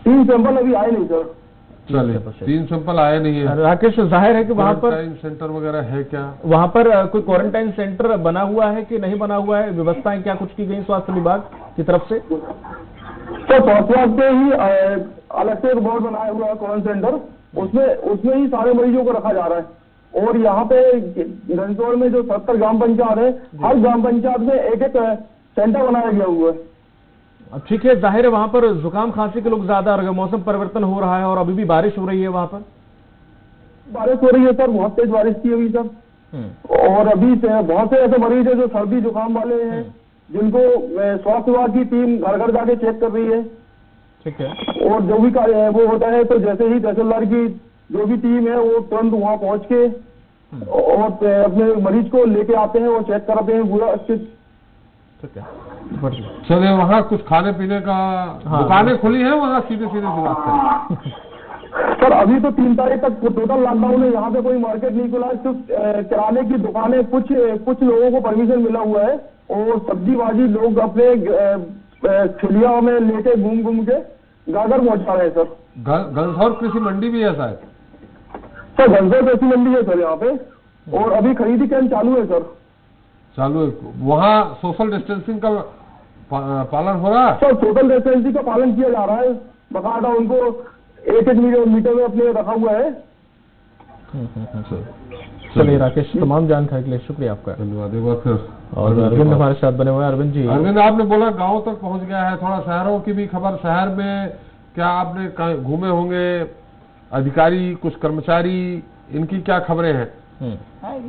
3 सैंपल अभी आए नहीं सर। चलिए 3 सैंपल आए नहीं है। राकेश, जाहिर है कि वहाँ पर सेंटर वगैरह है क्या? वहाँ पर कोई क्वारंटाइन सेंटर बना हुआ है कि नहीं बना हुआ है? व्यवस्थाएं क्या कुछ की गई स्वास्थ्य विभाग की तरफ से? सर स्वास्थ्य विभाग से ही अलग से एक बोर्ड बनाया हुआ है क्वारंटाइन सेंटर, उसमें ही सारे मरीजों को रखा जा रहा है। और यहाँ पे घनसोर में जो 70 ग्राम पंचायत है, हर ग्राम पंचायत में एक सेंटर बनाया गया हुआ है। ठीक है, जाहिर है वहाँ पर जुकाम खांसी के लोग ज्यादा, मौसम परिवर्तन हो रहा है और अभी भी बारिश हो रही है, वहाँ पर बारिश हो रही है सर, बहुत तेज बारिश थी अभी सर। और अभी बहुत से ऐसे मरीज है जो सर्दी जुकाम वाले हैं, जिनको स्वास्थ्य विभाग की टीम घर घर जाके चेक कर रही है। ठीक है। और जो भी वो होता है तो जैसे ही तहसीलदार की जो भी टीम है वो तुरंत वहाँ पहुँच के और अपने मरीज को लेके आते हैं और चेक कराते हैं पूरा अच्छे। ठीक है, चलिए वहाँ कुछ खाने पीने का दुकानें खुली हैं वहाँ? सीधे सी बात करें सर, अभी तो 3 तारीख तक टोटल लॉकडाउन है। यहाँ पे कोई मार्केट नहीं खुला है, सिर्फ किराने की दुकानें कुछ लोगों को परमिशन मिला हुआ है और सब्जीबाजी लोग अपने ठेलिया में लेके घूम के गागर पहुँचा रहे हैं सर। घनसौर कृषि मंडी भी है शायद? सर घनसौर कृषि मंडी है सर यहाँ पे, और अभी खरीदी कैंप चालू है सर। चालू है वहाँ? सोशल डिस्टेंसिंग का पालन हो रहा है? सर सोशल डिस्टेंसिंग का पालन किया जा रहा है, बकायदा उनको 1-1 मीटर में अपने रखा हुआ है। चलिए राकेश, तमाम जानकारी के लिए शुक्रिया आपका। धन्यवाद एक बार फिर। और अरविंद हमारे साथ बने हुए हैं। अरविंद जी, अरविंद आपने बोला गांव तक पहुंच गया है, थोड़ा शहरों की भी खबर। शहर में क्या आपने घूमे होंगे, अधिकारी कुछ कर्मचारी, इनकी क्या खबरें हैं?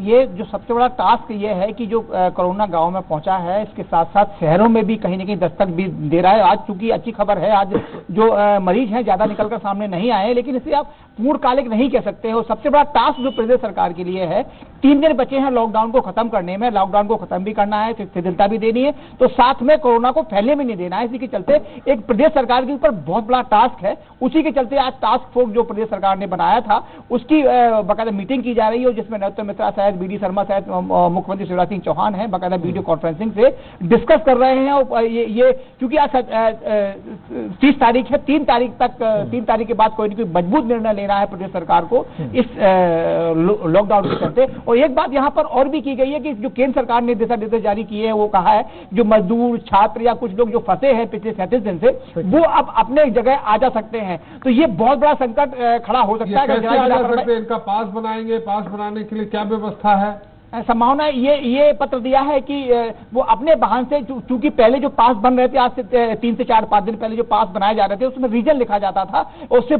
ये जो सबसे बड़ा टास्क ये है कि जो कोरोना गांव में पहुंचा है, इसके साथ साथ शहरों में भी कहीं न कहीं दस्तक भी दे रहा है। आज चूंकि अच्छी खबर है, आज जो मरीज हैं ज्यादा निकलकर सामने नहीं आए, लेकिन इसे आप पूर्णकालिक नहीं कह सकते हो। सबसे बड़ा टास्क जो प्रदेश सरकार के लिए है, 3 दिन बचे हैं लॉकडाउन को खत्म करने में। लॉकडाउन को खत्म भी करना है, शिथिलता भी देनी है, तो साथ में कोरोना को फैलने भी नहीं देना है। इसी के चलते एक प्रदेश सरकार के ऊपर बहुत बड़ा टास्क है। उसी के चलते आज टास्क फोर्स जो प्रदेश सरकार ने बनाया था उसकी बाकायदा मीटिंग की जा रही है, जिसमें नरोत्तम मिश्रा शायद, बीडी शर्मा शायद, मुख्यमंत्री शिवराज सिंह चौहान है, बाकायदा वीडियो कॉन्फ्रेंसिंग से डिस्कस कर रहे हैं। और ये क्योंकि आज 30 तारीख है, 3 तारीख के बाद कोई न कोई मजबूत निर्णय लेना है प्रदेश सरकार को इस लॉकडाउन के चलते। और एक बात यहाँ पर और भी की गई है कि जो केंद्र सरकार ने दिशा निर्देश जारी किए हैं, वो कहा है जो मजदूर, छात्र या कुछ लोग जो फंसे हैं पिछले 37 दिन से, वो अब अपने जगह आ जा सकते हैं। तो ये बहुत बड़ा संकट खड़ा हो सकता है। कैसे आ जा सकते हैं? इनका पास बनाएंगे, पास बनाने के लिए क्या व्यवस्था है? संभावना ये पत्र दिया है कि वो अपने वाहन से, चूंकि पहले जो पास बन रहे थे, आज से 3 से 4-5 दिन पहले जो पास बनाए जा रहे थे, उसमें रीजन लिखा जाता था। उससे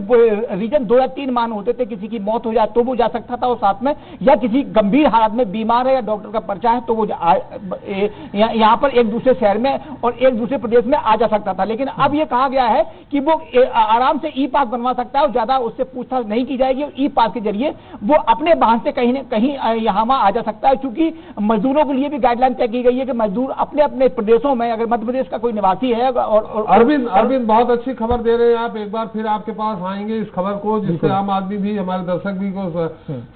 रीजन 2 या 3 मान होते थे। किसी की मौत हो जाए तो वो जा सकता था, और साथ में या किसी गंभीर हालत में बीमार है या डॉक्टर का पर्चा है तो वो यहाँ पर एक दूसरे शहर में और एक दूसरे प्रदेश में आ जा सकता था। लेकिन अब ये कहा गया है कि वो आराम से ई पास बनवा सकता है और ज्यादा उससे पूछताछ नहीं की जाएगी। ई पास के जरिए वो अपने वाहन से कहीं न कहीं यहाँ आ जा सकता है। चूंकि मजदूरों के लिए भी गाइडलाइन तय की गई है कि मजदूर अपने अपने प्रदेशों में, अगर मध्य प्रदेश का कोई निवासी है और अरविंद बहुत अच्छी खबर दे रहे हैं आप। एक बार फिर आपके पास आएंगे इस खबर को, जिससे आम आदमी भी, हमारे दर्शक भी को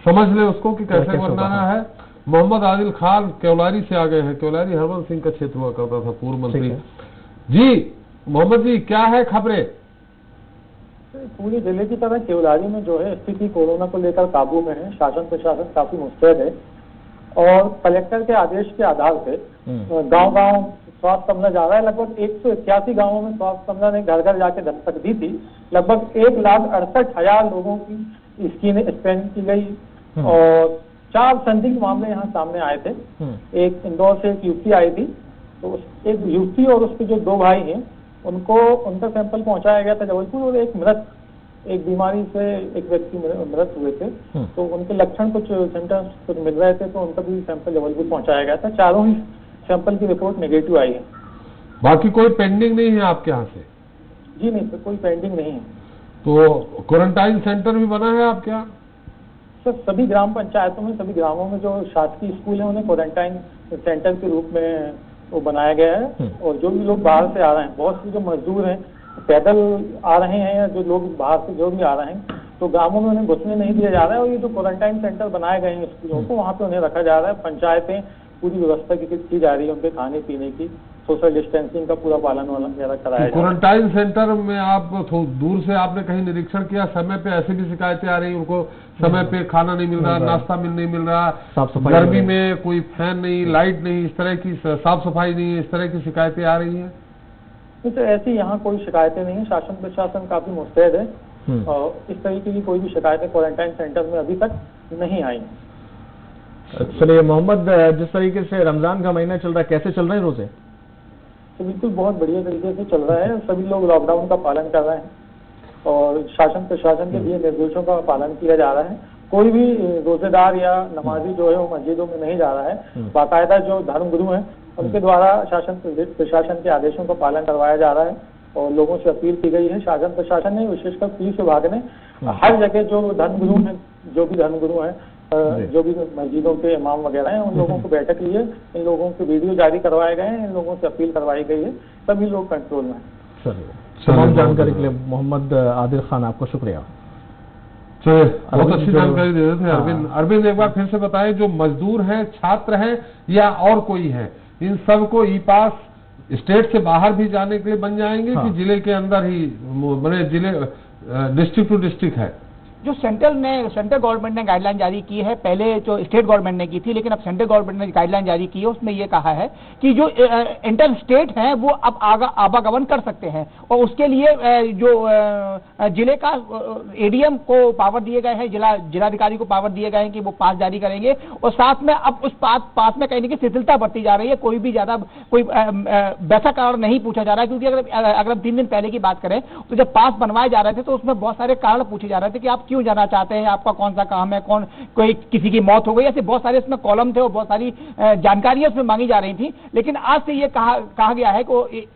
समझ ले उसको कि कैसे बनाना है। मोहम्मद आदिल खान केवलारी से आ गए हैं। केवलारी हरवंश सिंह का क्षेत्र हुआ करता था, पूर्व मंत्री जी। मोहम्मद जी, क्या है खबरें? पूरे जिले की तरह केवलारी में जो है स्थिति कोरोना को लेकर काबू में है। शासन प्रशासन काफी मुस्तैद है और कलेक्टर के आदेश के आधार पे गांव-गांव स्वास्थ्य अमला जा रहा है। लगभग 181 गांवों में स्वास्थ्य अमला ने घर घर जाके दस्तक दी थी। लगभग 1,68,000 लोगों की स्क्रीनिंग की गई और 4 संदिग्ध मामले यहाँ सामने आए थे। एक इंदौर से एक युवती आई थी, तो एक युवती और उसके जो 2 भाई हैं उनका सैंपल पहुंचाया गया था जबलपुर। और एक बीमारी से एक व्यक्ति मृत हुए थे, तो उनके लक्षण कुछ सिम्टम्स कुछ मिल रहे थे, तो उनका भी सैंपल जबलपुर पहुंचाया गया था। चारों ही सैंपल की रिपोर्ट नेगेटिव आई है। बाकी कोई पेंडिंग नहीं है आपके यहाँ से? जी नहीं सर, कोई पेंडिंग नहीं है। तो क्वारंटाइन सेंटर भी बना है आपके यहाँ? सर सभी ग्राम पंचायतों में, सभी ग्रामों में जो शासकीय स्कूल है उन्हें क्वारंटाइन सेंटर के रूप में वो बनाया गया है। और जो भी लोग बाहर से आ रहे हैं, बहुत से जो मजदूर हैं पैदल आ रहे हैं, या जो लोग बाहर से जो भी आ रहे हैं, तो गांवों में उन्हें घुसने नहीं दिया जा रहा है। और ये जो क्वारंटाइन सेंटर बनाए गए हैं स्कूलों को, वहाँ पे उन्हें रखा जा रहा है। पंचायतें पूरी व्यवस्था की जा रही है, उनके खाने पीने की, सोशल डिस्टेंसिंग का पूरा पालन वगैरह कराया जा रहा है। क्वारंटाइन सेंटर में आप दूर से आपने कहीं निरीक्षण किया, समय पे ऐसी भी शिकायतें आ रही, उनको समय पे खाना नहीं मिल रहा, नाश्ता नहीं मिल रहा, गर्मी में कोई फैन नहीं, लाइट नहीं, इस तरह की साफ सफाई नहीं, इस तरह की शिकायतें आ रही हैं? तो ऐसी यहाँ कोई शिकायतें नहीं है। शासन प्रशासन काफी मुस्तैद है और इस तरीके की कोई भी शिकायतें क्वारंटाइन सेंटर में अभी तक नहीं आई। चलिए मोहम्मद, जिस तरीके से रमजान का महीना चल रहा है, कैसे चल रहे हैं रोजे? तो बिल्कुल बहुत बढ़िया तरीके से चल रहा है। सभी लोग लॉकडाउन का पालन कर रहे हैं और शासन प्रशासन के दिए निर्देशों का पालन किया जा रहा है। कोई भी रोजेदार या नमाजी जो है वो मस्जिदों में नहीं जा रहा है। बाकायदा जो धर्मगुरु हैं उनके द्वारा शासन प्रशासन के आदेशों का पालन करवाया जा रहा है और लोगों से अपील की गई है। शासन प्रशासन ने, विशेषकर पुलिस विभाग ने हर जगह जो धर्मगुरु हैं, जो भी धर्मगुरु हैं, जो भी मस्जिदों के इमाम वगैरह हैं, उन लोगों को बैठक ली है, इन लोगों के वीडियो जारी करवाए गए हैं, इन लोगों से अपील करवाई गई है, सभी लोग कंट्रोल में हैं। तमाम जानकारी के लिए मोहम्मद आदिल खान, आपको शुक्रिया। चलिए, बहुत अच्छी जानकारी दे रहे थे अरविंद। अरविंद, एक बार फिर से बताएं, जो मजदूर हैं, छात्र हैं या और कोई है, इन सबको ई पास स्टेट से बाहर भी जाने के लिए बन जाएंगे कि जिले के अंदर ही बने, जिले डिस्ट्रिक्ट टू डिस्ट्रिक्ट है? जो सेंट्रल गवर्नमेंट ने गाइडलाइन जारी की है, पहले जो स्टेट गवर्नमेंट ने की थी, लेकिन अब सेंट्रल गवर्नमेंट ने गाइडलाइन जारी की है, उसमें ये कहा है कि जो इंटर स्टेट हैं वो अब आवागमन कर सकते हैं और उसके लिए जो जिले का एडीएम को पावर दिए गए हैं, जिलाधिकारी को पावर दिए गए हैं कि वो पास जारी करेंगे। और साथ में अब उस पास में कहीं ना कहीं शिथिलता बरती जा रही है। कोई भी ज्यादा कोई वैसा कारण नहीं पूछा जा रहा है, क्योंकि अगर 3 दिन पहले की बात करें तो जब पास बनवाए जा रहे थे तो उसमें बहुत सारे कारण पूछे जा रहे थे कि आप क्यों जाना चाहते हैं, आपका कौन सा काम है, कोई किसी की मौत हो गई, ऐसे बहुत सारे इसमें कॉलम थे और बहुत सारी जानकारियां उसमें मांगी जा रही थी। लेकिन आज से ये कहा गया है कि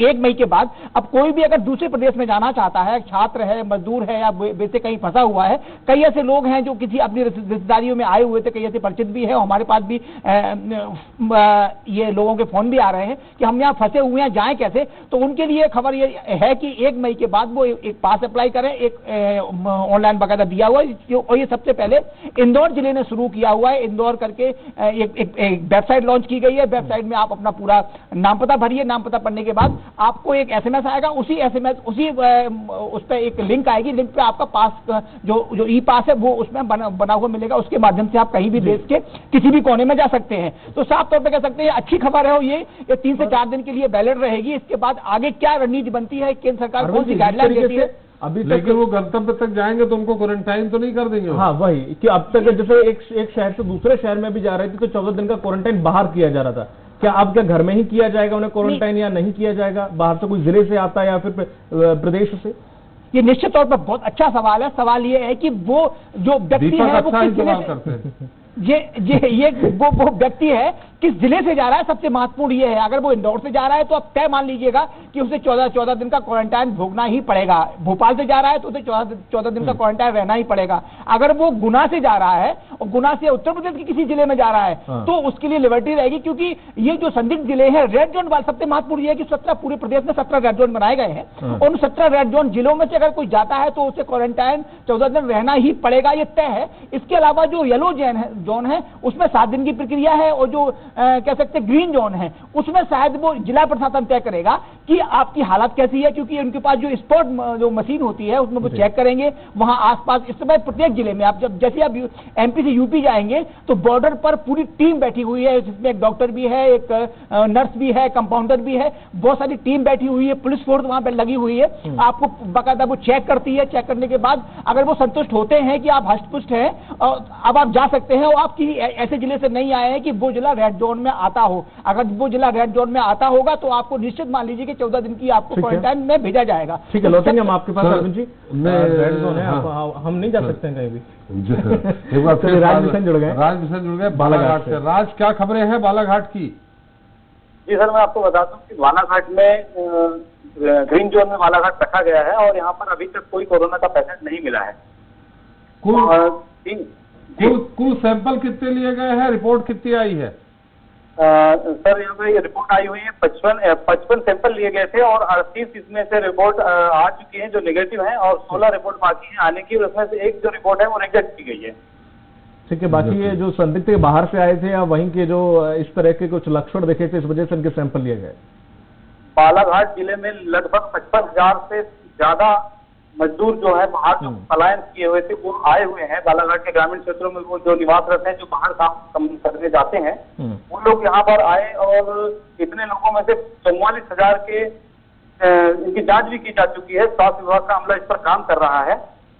1 मई के बाद अब कोई भी अगर दूसरे प्रदेश में जाना चाहता है, छात्र है, मजदूर है या वैसे कहीं फंसा हुआ है, कई ऐसे लोग हैं जो किसी अपनी रिश्तेदारियों में आए हुए थे, कई ऐसे परिचित भी है, हमारे पास भी ये लोगों के फोन भी आ रहे हैं कि हम यहाँ फंसे हुए हैं, जाएं कैसे। तो उनके लिए खबर ये है कि 1 मई के बाद वो एक पास अप्लाई करें, एक ऑनलाइन बकायदा दिया हुआ है। और ये सबसे पहले इंदौर जिले ने शुरू किया हुआ है। इंदौर करके एक वेबसाइट लॉन्च की गई है। वेबसाइट में आप अपना पूरा नाम पता भरिए, नाम पता पढ़ने के बाद आपको एक एसएमएस आएगा, उसी उस पर एक लिंक आएगी, लिंक पे आपका पास जो ई पास है वो उसमें बना हुआ मिलेगा। उसके माध्यम से आप कहीं भी देश के किसी भी कोने में जा सकते हैं। तो साफ तौर पर कह सकते हैं अच्छी खबर है। ये 3 से 4 दिन के लिए वैलिड रहेगी। इसके बाद आगे क्या रणनीति बनती है, केंद्र सरकार कौन सी गाइडलाइन देती है अभी, लेकिन वो गंतव्य तक जाएंगे तो उनको क्वारंटाइन तो नहीं कर देंगे? हाँ, वही कि अब तक जैसे एक शहर से दूसरे शहर में भी जा रहे थे तो 14 दिन का क्वारंटाइन बाहर किया जा रहा था। क्या अब क्या घर में ही किया जाएगा उन्हें क्वारंटाइन या नहीं किया जाएगा? बाहर से कोई जिले से आता है या फिर प्रदेश से? ये निश्चित तौर पर बहुत अच्छा सवाल है। सवाल ये है कि वो जो व्यक्ति है वो किस जिले से वो व्यक्ति है किस जिले से जा रहा है, सबसे महत्वपूर्ण ये है। अगर वो इंदौर से जा रहा है तो अब तय मान लीजिएगा कि उसे 14 दिन का क्वारंटाइन भोगना ही पड़ेगा। भोपाल से जा रहा है तो उसे 14 दिन का क्वारंटाइन रहना ही पड़ेगा। अगर वो गुना से जा रहा है और गुना से उत्तर प्रदेश के किसी जिले में जा रहा है तो उसके लिए लिबर्टी रहेगी, क्योंकि ये जो संदिग्ध जिले हैं, रेड जोन वाले सबसे महत्वपूर्ण ये है कि 17 पूरे प्रदेश में 17 रेड जोन बनाए गए हैं। उन 17 रेड जोन जिलों में से अगर कोई जाता है तो उसे क्वारंटाइन 14 दिन रहना ही पड़ेगा, ये तय है। इसके अलावा जो येलो जोन है उसमें 7 दिन की प्रक्रिया है और जो कह सकते हैं ग्रीन जोन है उसमें शायद वो जिला प्रशासन तय करेगा कि आपकी हालत कैसी है, क्योंकि उनके पास जो स्पॉट जो मशीन होती है उसमें वो चेक करेंगे वहां आसपास। इस समय प्रत्येक जिले में आप जैसे आप एमपी से यूपी जाएंगे तो बॉर्डर पर पूरी टीम बैठी हुई है, जिसमें एक डॉक्टर भी है, एक नर्स भी है, कंपाउंडर भी है, बहुत सारी टीम बैठी हुई है, पुलिस फोर्स वहां पर लगी हुई है। आपको बाकायदा वो चेक करती है। चेक करने के बाद अगर वो संतुष्ट होते हैं कि आप हष्टपुष्ट हैं और अब आप जा सकते हैं और आप ऐसे जिले से नहीं आए हैं कि वो जिला रेड जोन में आता हो। अगर वो जिला रेड जोन में आता होगा तो आपको निश्चित मान लीजिए कि 14 दिन की आपको क्वारंटाइन में भेजा जाएगा। ठीक है, लौटेंगे हम आपके पास। अरविंद जी, रेड जोन है, हम नहीं जा सकते हैं कहीं भी। एक बार राज मिशन जुड़ गए बालाघाट से। राज, क्या खबरें हैं बालाघाट की? जी सर, मैं आपको बता दूं कि बालाघाट में ग्रीन जोन में बालाघाट रखा गया है और यहाँ पर अभी तक कोई कोरोना का पेशेंट नहीं मिला है। कुल सैंपल कितने लिए गए हैं, रिपोर्ट कितनी आई है? सर यहाँ पे रिपोर्ट आई हुई है 55 सैंपल लिए गए थे और 38 इसमें से रिपोर्ट आ चुकी है जो नेगेटिव है और 16 रिपोर्ट बाकी है आने की, और उसमें से एक जो रिपोर्ट है वो रिजेक्ट की गई है। ठीक है, बाकी ये जो संदिग्ध बाहर से आए थे या वहीं के जो इस तरह के कुछ लक्षण देखे थे इस वजह से इनके सैंपल लिए गए? बालाघाट जिले में लगभग 55,000 से ज्यादा मजदूर जो है बाहर जो पलायन किए हुए थे वो आए हुए हैं बालाघाट के ग्रामीण क्षेत्रों में। वो जो निवासरत हैं जो बाहर काम करने जाते हैं वो लोग यहाँ पर आए और इतने लोगों में से 44,000 के इनकी जांच भी की जा चुकी है। स्वास्थ्य विभाग का अमला इस पर काम कर रहा है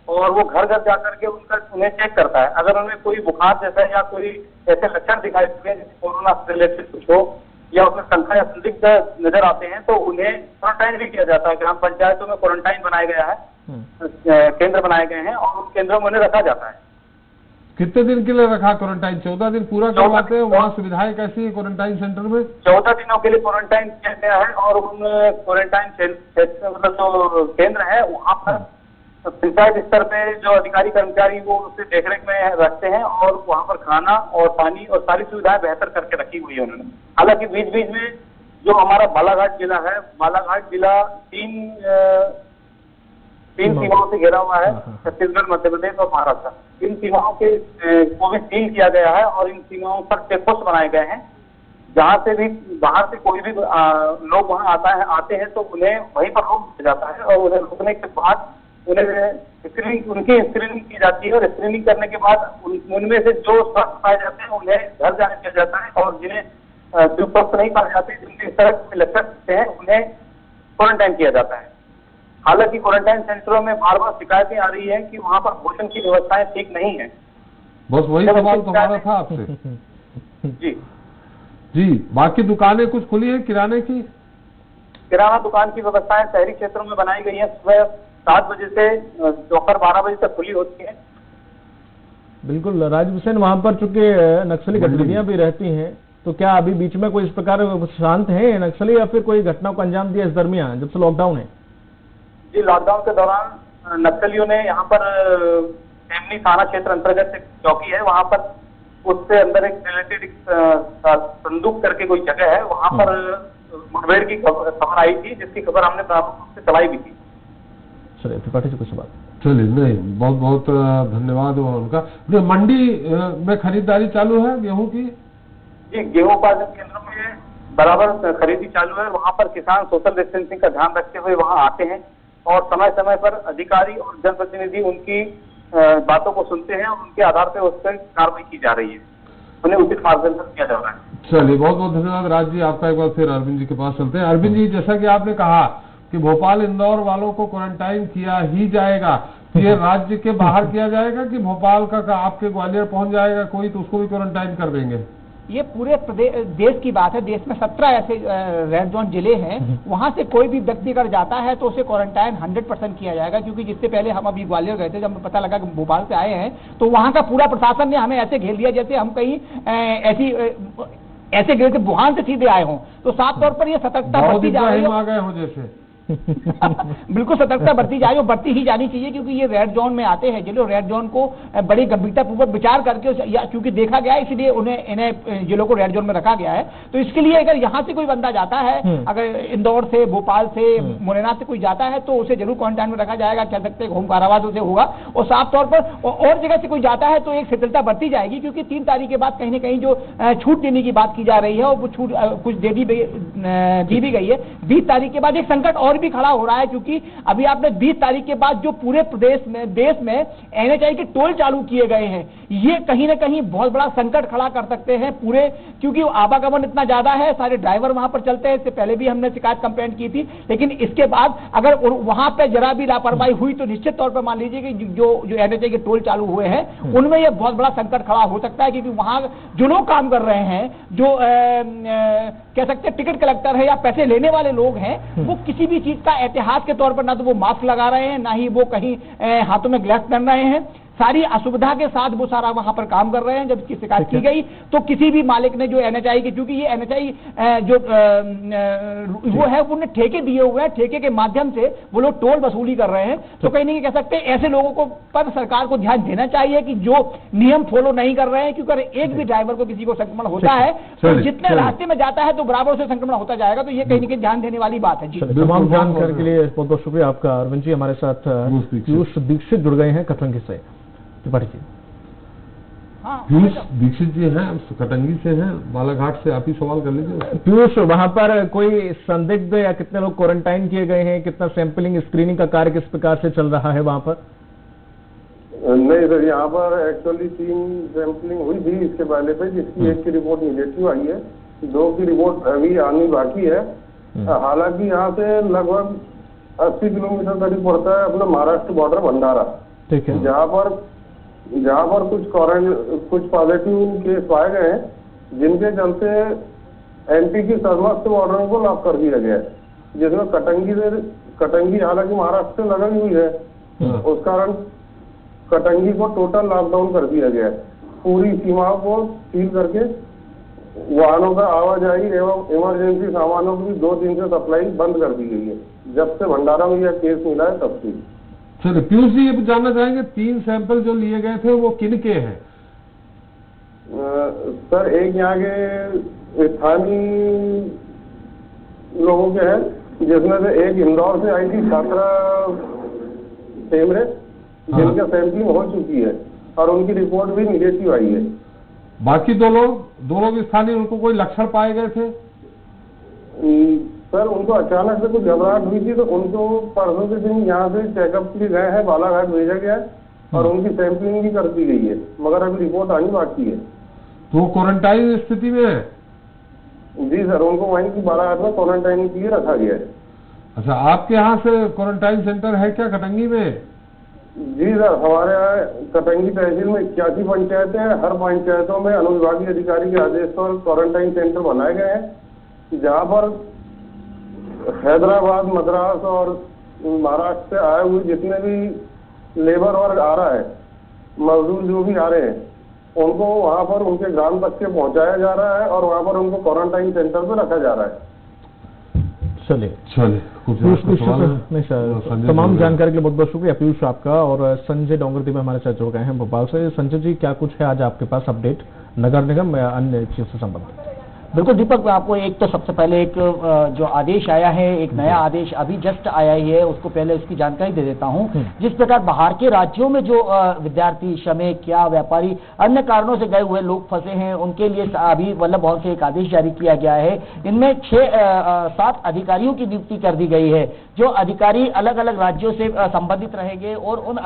और वो घर घर जाकर के उन्हें चेक करता है। अगर उनमें कोई बुखार जैसा या कोई ऐसे लक्षण दिखाई देते हैं कोरोना से रिलेटेड कुछ हो या उसमें संख्या या संदिग्ध नजर आते हैं तो उन्हें क्वारंटाइन भी किया जाता है। ग्राम पंचायतों में क्वारंटाइन बनाया गया है, केंद्र बनाए गए हैं और उन केंद्रों में उन्हें रखा जाता है। कितने दिन के लिए रखा क्वारंटाइन? 14 दिन पूरा करवाते हैं? वहाँ सुविधाएं कैसी है क्वारंटाइन सेंटर में? 14 दिनों के लिए क्वारंटाइन किया गया है और उन क्वारंटाइन मतलब जो केंद्र है वहाँ पर पंचायत स्तर पे जो अधिकारी कर्मचारी वो उससे देखरेख में रखते हैं और वहाँ पर खाना और पानी और सारी सुविधाएं बेहतर करके रखी हुई है उन्होंने। हालांकि बीच बीच में जो हमारा बालाघाट जिला है, बालाघाट जिला तीन सीमाओं से घिरा हुआ है, छत्तीसगढ़, मध्य प्रदेश और महाराष्ट्र। इन सीमाओं के को भी सील किया गया है और इन सीमाओं पर चेक पोस्ट बनाए गए हैं। जहाँ से भी बाहर से कोई भी लोग वहाँ आते हैं तो उन्हें वहीं पर रोक दिया जाता है और उन्हें रोकने के बाद उन्हें उनकी स्क्रीनिंग की जाती है और स्क्रीनिंग करने के बाद उनमें से जो स्वस्थ पाए जाते हैं उन्हें घर जाने दिया जाता है और जिन्हें जो स्वस्थ नहीं पाए जाते, जिनके इस तरह के लक्षण होते हैं उन्हें क्वारंटाइन किया जाता है। हालांकि क्वारंटाइन सेंटरों में बार बार शिकायतें आ रही है कि वहाँ पर भोजन की व्यवस्थाएं ठीक नहीं है। बस वही सवाल तुम्हारा था आपसे। जी, बाकी दुकानें कुछ खुली है किराने की? किराना दुकान की व्यवस्थाएं शहरी क्षेत्रों में बनाई गई है। सुबह 7 बजे से दोपहर 12 बजे तक खुली होती है। बिल्कुल राजीव हुसैन, वहाँ पर चूंकि नक्सली गतिविधियां भी रहती हैं तो क्या अभी बीच में कोई इस प्रकार शांत है नक्सली या फिर कोई घटना को अंजाम दिया इस दरमियान जब से लॉकडाउन है? जी, लॉकडाउन के दौरान नक्सलियों ने यहाँ पर टेमनी थाना क्षेत्र अंतर्गत एक चौकी है, वहाँ पर उससे अंदर एक रिलेटेड संदूक करके कोई जगह है, वहाँ पर मुठभेड़ की खबर आई थी जिसकी खबर हमने से चलाई भी थी। चलिए त्रिपाठी जी कुछ बात। चलिए, नहीं बहुत बहुत धन्यवाद उनका। मंडी में खरीदारी चालू है गेहूं की? जी, गेहूं उत्पादन केंद्रों में बराबर खरीदी चालू है। वहाँ पर किसान सोशल डिस्टेंसिंग का ध्यान रखते हुए वहाँ आते हैं और समय समय पर अधिकारी और जनप्रतिनिधि उनकी बातों को सुनते हैं और उनके आधार पर उस पर कार्रवाई की जा रही है, उन्हें उचित मार्गदर्शन किया जा रहा है। चलिए, बहुत बहुत धन्यवाद राज जी आपका। एक बार फिर अरविंद जी के पास चलते हैं। अरविंद जी, जैसा कि आपने कहा कि भोपाल इंदौर वालों को क्वारंटाइन किया ही जाएगा, ये राज्य के बाहर किया जाएगा कि भोपाल का आपके ग्वालियर पहुंच जाएगा कोई तो उसको भी क्वारंटाइन कर देंगे? ये पूरे देश की बात है। देश में 17 ऐसे रेड जोन जिले हैं, वहां से कोई भी व्यक्ति अगर जाता है तो उसे क्वारंटाइन 100% किया जाएगा। क्योंकि जिससे पहले हम अभी ग्वालियर गए थे, जब हमें पता लगा कि भोपाल से आए हैं तो वहां का पूरा प्रशासन ने हमें ऐसे घेर लिया जैसे हम कहीं ऐसे गए थे वुहान से सीधे आए हों। तो साफ तौर पर ये सतर्कता बढ़ती जा रही है। बिल्कुल सतर्कता बढ़ती ही जानी चाहिए क्योंकि ये रेड जोन में आते हैं जिले। रेड जोन को बड़ी गंभीरता पूर्वक विचार करके क्योंकि देखा गया है इसलिए इन्हें जिलों को रेड जोन में रखा गया है। तो इसके लिए अगर यहाँ से कोई बंदा जाता है, अगर इंदौर से, भोपाल से, मुरैना से कोई जाता है तो उसे जरूर क्वारंटाइन में रखा जाएगा। कह सकते हैं होम कारावास उसे होगा। और साफ तौर पर और जगह से कोई जाता है तो एक शिथिलता बढ़ती जाएगी क्योंकि 3 तारीख के बाद कहीं न कहीं जो छूट देने की बात की जा रही है और वो छूट कुछ दी भी गई है। 20 तारीख के बाद एक संकट और भी खड़ा हो रहा है क्योंकि अभी आपने 20 तारीख के बाद जो पूरे देश में एनएचआई के टोल चालू किए गए हैं, ये कहीं ना कहीं बहुत बड़ा संकट खड़ा कर सकते हैं पूरे, क्योंकि आवागमन इतना ज्यादा है, सारे ड्राइवर वहां पर चलते हैं। इससे पहले भी हमने शिकायत कंप्लेंट की थी, लेकिन इसके बाद अगर वहां पर जरा भी लापरवाही हुई तो निश्चित तौर पर मान लीजिए कि जो एनएचआई के टोल चालू हुए हैं उनमें यह बहुत बड़ा संकट खड़ा हो सकता है। क्योंकि वहां जो लोग काम कर रहे हैं, जो कह सकते हैं टिकट कलेक्टर है या पैसे लेने वाले लोग हैं, वो किसी भी चीज का एहतियात के तौर पर ना तो वो मास्क लगा रहे हैं, ना ही वो कहीं हाथों में ग्लव्स पहन रहे हैं। सारी असुविधा के साथ वो सारा वहां पर काम कर रहे हैं। जब इसकी शिकायत की गई तो किसी भी मालिक ने जो NHI की, क्योंकि ये NHI जो वो है उन्हें ठेके दिए हुए हैं, ठेके के माध्यम से वो लोग टोल वसूली कर रहे हैं। तो कहीं नहीं कह सकते ऐसे लोगों को पर सरकार को ध्यान देना चाहिए कि जो नियम फॉलो नहीं कर रहे हैं, क्योंकि एक भी ड्राइवर को किसी को संक्रमण होता है तो जितने रास्ते में जाता है तो बराबर से संक्रमण होता जाएगा। तो ये कहीं ना कहीं ध्यान देने वाली बात है। जी, तमाम जानकारी के लिए बहुत बहुत शुक्रिया आपका अरविंद जी। हमारे साथ पीयूष दीक्षित जुड़ गए हैं कटंगी से। त्रिपाठी जी। पीयूष दीक्षित जी हैं, कटंगी से हैं, बालाघाट से, आप ही सवाल कर लीजिए। पीयूष, वहां पर कोई संदिग्ध या कितने लोग क्वारंटाइन किए गए हैं, कितना सैंपलिंग स्क्रीनिंग का कार्य किस प्रकार से चल रहा है वहां पर? नहीं सर, यहाँ पर एक्चुअली 3 सैंपलिंग हुई थी इसके पहले पे, जिसकी एक की रिपोर्ट निगेटिव आई है, 2 की रिपोर्ट अभी आनी बाकी है। हालांकि यहाँ से लगभग 80 किलोमीटर करीब पड़ता है अपना महाराष्ट्र बॉर्डर भंडारा, ठीक है, जहाँ पर कुछ पॉजिटिव केस पाए गए हैं, जिनके चलते MP की समस्त बॉर्डरों को लॉक कर दिया गया है, जिसमें कटंगी हालांकि महाराष्ट्र से लगी हुई है, उस कारण कटंगी को टोटल लॉकडाउन कर दिया गया है। पूरी सीमाओं को सील करके वाहनों का आवाजाही एवं इमरजेंसी सामानों की 2 दिन से सप्लाई बंद कर दी गई है, जब से भंडारा में यह केस मिला है तब से। चलिए पीयूष जी, ये जानना चाहेंगे 3 सैंपल जो लिए गए थे वो किन के हैं? सर, एक यहाँ के स्थानीय लोगों के हैं, जिसमें से एक इंदौर से आई थी छात्रा टेमरे, जिनका सैंपलिंग हो चुकी है और उनकी रिपोर्ट भी निगेटिव आई है। बाकी 2 लोग स्थानीय, उनको कोई लक्षण पाए गए थे? सर, उनको अचानक से कुछ घबराहट हुई थी, तो उनको परसों के दिन यहाँ से चेकअप के लिए गए हैं, बालाघाट भेजा गया है और उनकी सैंपलिंग भी कर दी गई है, मगर अभी रिपोर्ट आनी बाकी है। तो क्वारंटाइन स्थिति में है? जी सर, उनको वहीं की बालाघाट में क्वारंटाइन के लिए रखा गया है। अच्छा, आपके यहाँ से क्वारंटाइन सेंटर है क्या कटंगी में? जी सर, हमारे यहाँ कटंगी तहसील में 81 पंचायतें हैं। हर पंचायतों में अनुविभागीय अधिकारी के आदेश पर क्वारंटाइन सेंटर बनाए गए हैं, जहाँ पर हैदराबाद, मद्रास और महाराष्ट्र से आए हुए जितने भी लेबर वर्ग आ रहा है, मजदूर जो भी आ रहे हैं, उनको वहाँ पर उनके ग्राम तक के पहुँचाया जा रहा है और वहाँ पर उनको क्वारंटाइन सेंटर पर रखा जा रहा है। चलिए नहीं सर, तमाम जानकारी के लिए बहुत बहुत शुक्रिया पीयूष आपका। और संजय डोंगरदेव हमारे साथ जुड़ गए हैं भोपाल से। संजय जी, क्या कुछ है आज आपके पास अपडेट नगर निगम या अन्य चीजों से संबंधित? बिल्कुल दीपक, मैं आपको एक तो सबसे पहले एक जो आदेश आया है, एक नया आदेश अभी जस्ट आया ही है, उसको पहले उसकी जानकारी दे देता हूं। जिस प्रकार बाहर के राज्यों में जो विद्यार्थी, श्रमिक या व्यापारी अन्य कारणों से गए हुए लोग फंसे हैं, उनके लिए अभी वल्लभ भवन से एक आदेश जारी किया गया है। इनमें 7 अधिकारियों की नियुक्ति कर दी गई है, जो अधिकारी अलग अलग राज्यों से संबंधित रहेंगे और उन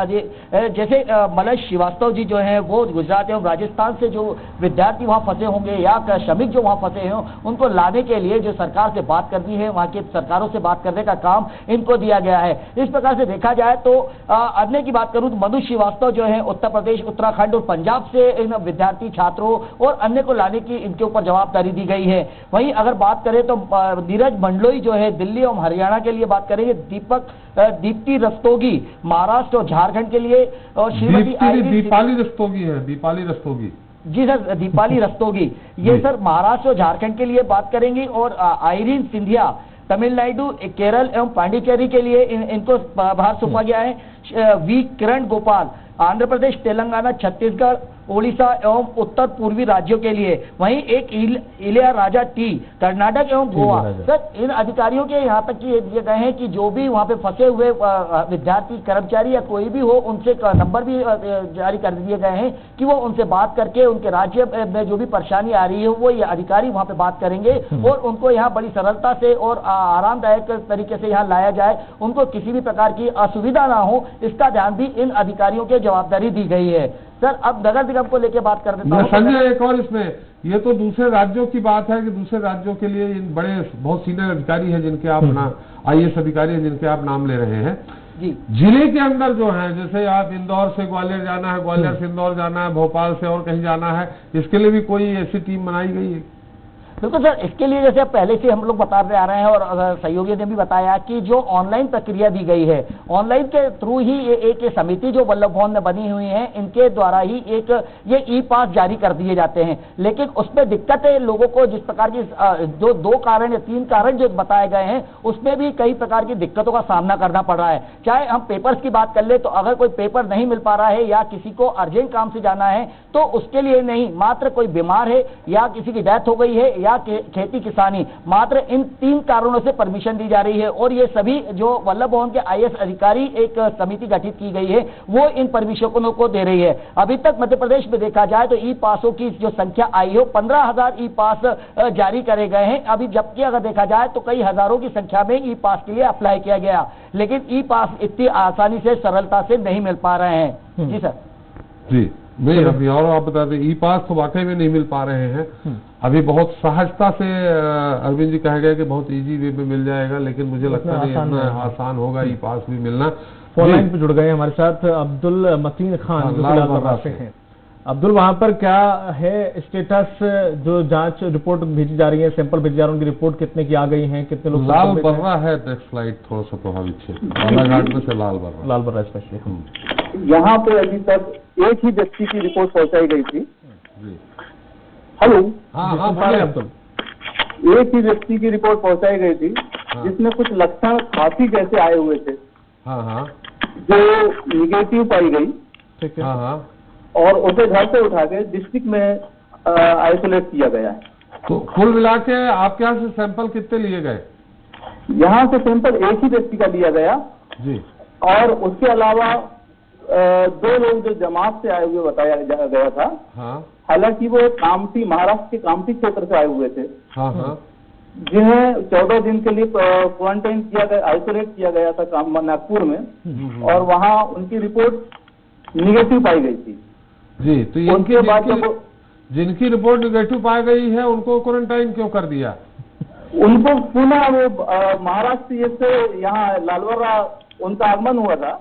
जैसे मलय श्रीवास्तव जी जो है वो गुजरात एवं राजस्थान से जो विद्यार्थी वहां फंसे होंगे या श्रमिक जो वहां फंसे हो, उनको लाने के लिए जो सरकार से बात करनी है, वहां की सरकारों से बात करने का काम इनको दिया गया है। इस प्रकार से देखा जाए तो अन्य की बात करूं तो मधु श्रीवास्तव जो है उत्तर प्रदेश, उत्तराखंड और पंजाब से इन विद्यार्थी छात्रों और अन्य को लाने की इनके ऊपर जवाबदारी दी गई है। वहीं अगर बात करें तो नीरज मंडलोई जो है दिल्ली और हरियाणा के लिए बात करेंगे, दीप्ति रस्तोगी महाराष्ट्र और झारखंड के लिए, और श्रीमती दीपाली रस्तोगी है, दीपाली रस्तोगी जी सर, दीपाली रस्तोगी ये सर महाराष्ट्र और झारखंड के लिए बात करेंगी, और आइरीन सिंधिया तमिलनाडु, केरल एवं पांडिचेरी के लिए इनको बाहर सौंपा गया है। वी किरण गोपाल आंध्र प्रदेश, तेलंगाना, छत्तीसगढ़, ओडिशा एवं उत्तर पूर्वी राज्यों के लिए। वहीं एक इलिया राजा टी कर्नाटक एवं गोवा। सर, इन अधिकारियों के यहाँ तक कि दिए गए हैं कि जो भी वहाँ पे फंसे हुए विद्यार्थी, कर्मचारी या कोई भी हो, उनसे नंबर भी जारी कर दिए गए हैं कि वो उनसे बात करके उनके राज्य में जो भी परेशानी आ रही है वो ये अधिकारी वहाँ पे बात करेंगे और उनको यहाँ बड़ी सरलता से और आरामदायक तरीके से यहाँ लाया जाए, उनको किसी भी प्रकार की असुविधा ना हो, इसका ध्यान भी इन अधिकारियों की जवाबदारी दी गई है। सर, अब नगर निगम को लेकर बात कर देता हूं। संजय, एक और इसमें ये तो दूसरे राज्यों की बात है कि दूसरे राज्यों के लिए इन बड़े बहुत सीनियर अधिकारी हैं जिनके आप IAS अधिकारी हैं जिनके आप नाम ले रहे हैं जी। जिले के अंदर जो है, जैसे आप इंदौर से ग्वालियर जाना है, ग्वालियर से इंदौर जाना है, भोपाल से और कहीं जाना है, इसके लिए भी कोई ऐसी टीम बनाई गई है? बिल्कुल सर, इसके लिए जैसे पहले से हम लोग बताते आ रहे हैं और सहयोगी ने भी बताया कि जो ऑनलाइन प्रक्रिया दी गई है, ऑनलाइन के थ्रू ही एक समिति जो वल्लभ भवन में बनी हुई है, इनके द्वारा ही एक ये ई पास जारी कर दिए जाते हैं। लेकिन उसमें दिक्कत है लोगों को, जिस प्रकार की जो 2 कारण या 3 कारण जो बताए गए हैं, उसमें भी कई प्रकार की दिक्कतों का सामना करना पड़ रहा है। चाहे हम पेपर्स की बात कर ले तो अगर कोई पेपर नहीं मिल पा रहा है या किसी को अर्जेंट काम से जाना है तो उसके लिए नहीं, मात्र कोई बीमार है या किसी की डेथ हो गई है या खेती किसानी, मात्र इन 3 कारणों से परमिशन दी जा रही है। और ये सभी जो वल्लभ भवन के आईएएस अधिकारी एक समिति गठित की गई है वो इन परमिशनों को दे रही है। अभी तक मध्य प्रदेश में देखा जाए तो ई पासों की जो संख्या आई हो 15,000 ई पास जारी करे गए हैं अभी, जबकि अगर देखा जाए तो कई हजारों की संख्या में ई पास के लिए अप्लाई किया गया, लेकिन ई पास इतनी आसानी से सरलता से नहीं मिल पा रहे हैं। जी सर। जी नहीं, अभी और आप बता दें, ई पास तो वाकई में नहीं मिल पा रहे हैं। अभी बहुत सहजता से अरविंद जी कहा गया कि बहुत इजी वे में मिल जाएगा, लेकिन मुझे लगता है इतना आसान होगा ई पास भी मिलना। फोन लाइन पे जुड़ गए हमारे साथ अब्दुल मतीन खान जो लाल बर्रा से हैं। अब्दुल, वहां पर क्या है स्टेटस? जो जांच रिपोर्ट भेजी जा रही है, सैंपल भेजे जा रहे हैं, उनकी रिपोर्ट कितने की आ गई है, कितने लोग? लाल बर्रा है नेक्स्ट स्लाइड, थोड़ा सा प्रभावित क्षेत्र बालाघाट में से लाल बर्रा स्पेशली। यहाँ पे अभी तक एक ही व्यक्ति की रिपोर्ट पहुंचाई गई थी। हेलो, हाँ अब्दुल, एक ही व्यक्ति की रिपोर्ट पहुंचाई गई थी जिसमें कुछ लक्षण खांसी जैसे आए हुए थे, जो निगेटिव पाई गई। ठीक है। और उसे घर से उठा के डिस्ट्रिक्ट में आइसोलेट किया गया है। तो कुल मिला के आपके यहाँ से सैंपल कितने लिए गए? यहाँ से सैंपल एक ही व्यक्ति का लिया गया जी, और उसके अलावा 2 लोग जो जमात से आए हुए बताया गया था। हालांकि वो कामठी, महाराष्ट्र के कामठी क्षेत्र से आए हुए थे, जिन्हें 14 दिन के लिए क्वारंटाइन किया गया, आइसोलेट किया गया था नागपुर में, और वहाँ उनकी रिपोर्ट निगेटिव पाई गई थी। जी, तो जिनकी रिपोर्ट निगेटिव पाई गई है उनको क्वारंटाइन क्यों कर दिया? उनको पुनः वो महाराष्ट्र से यहाँ लालबर्रा उनका आगमन हुआ था।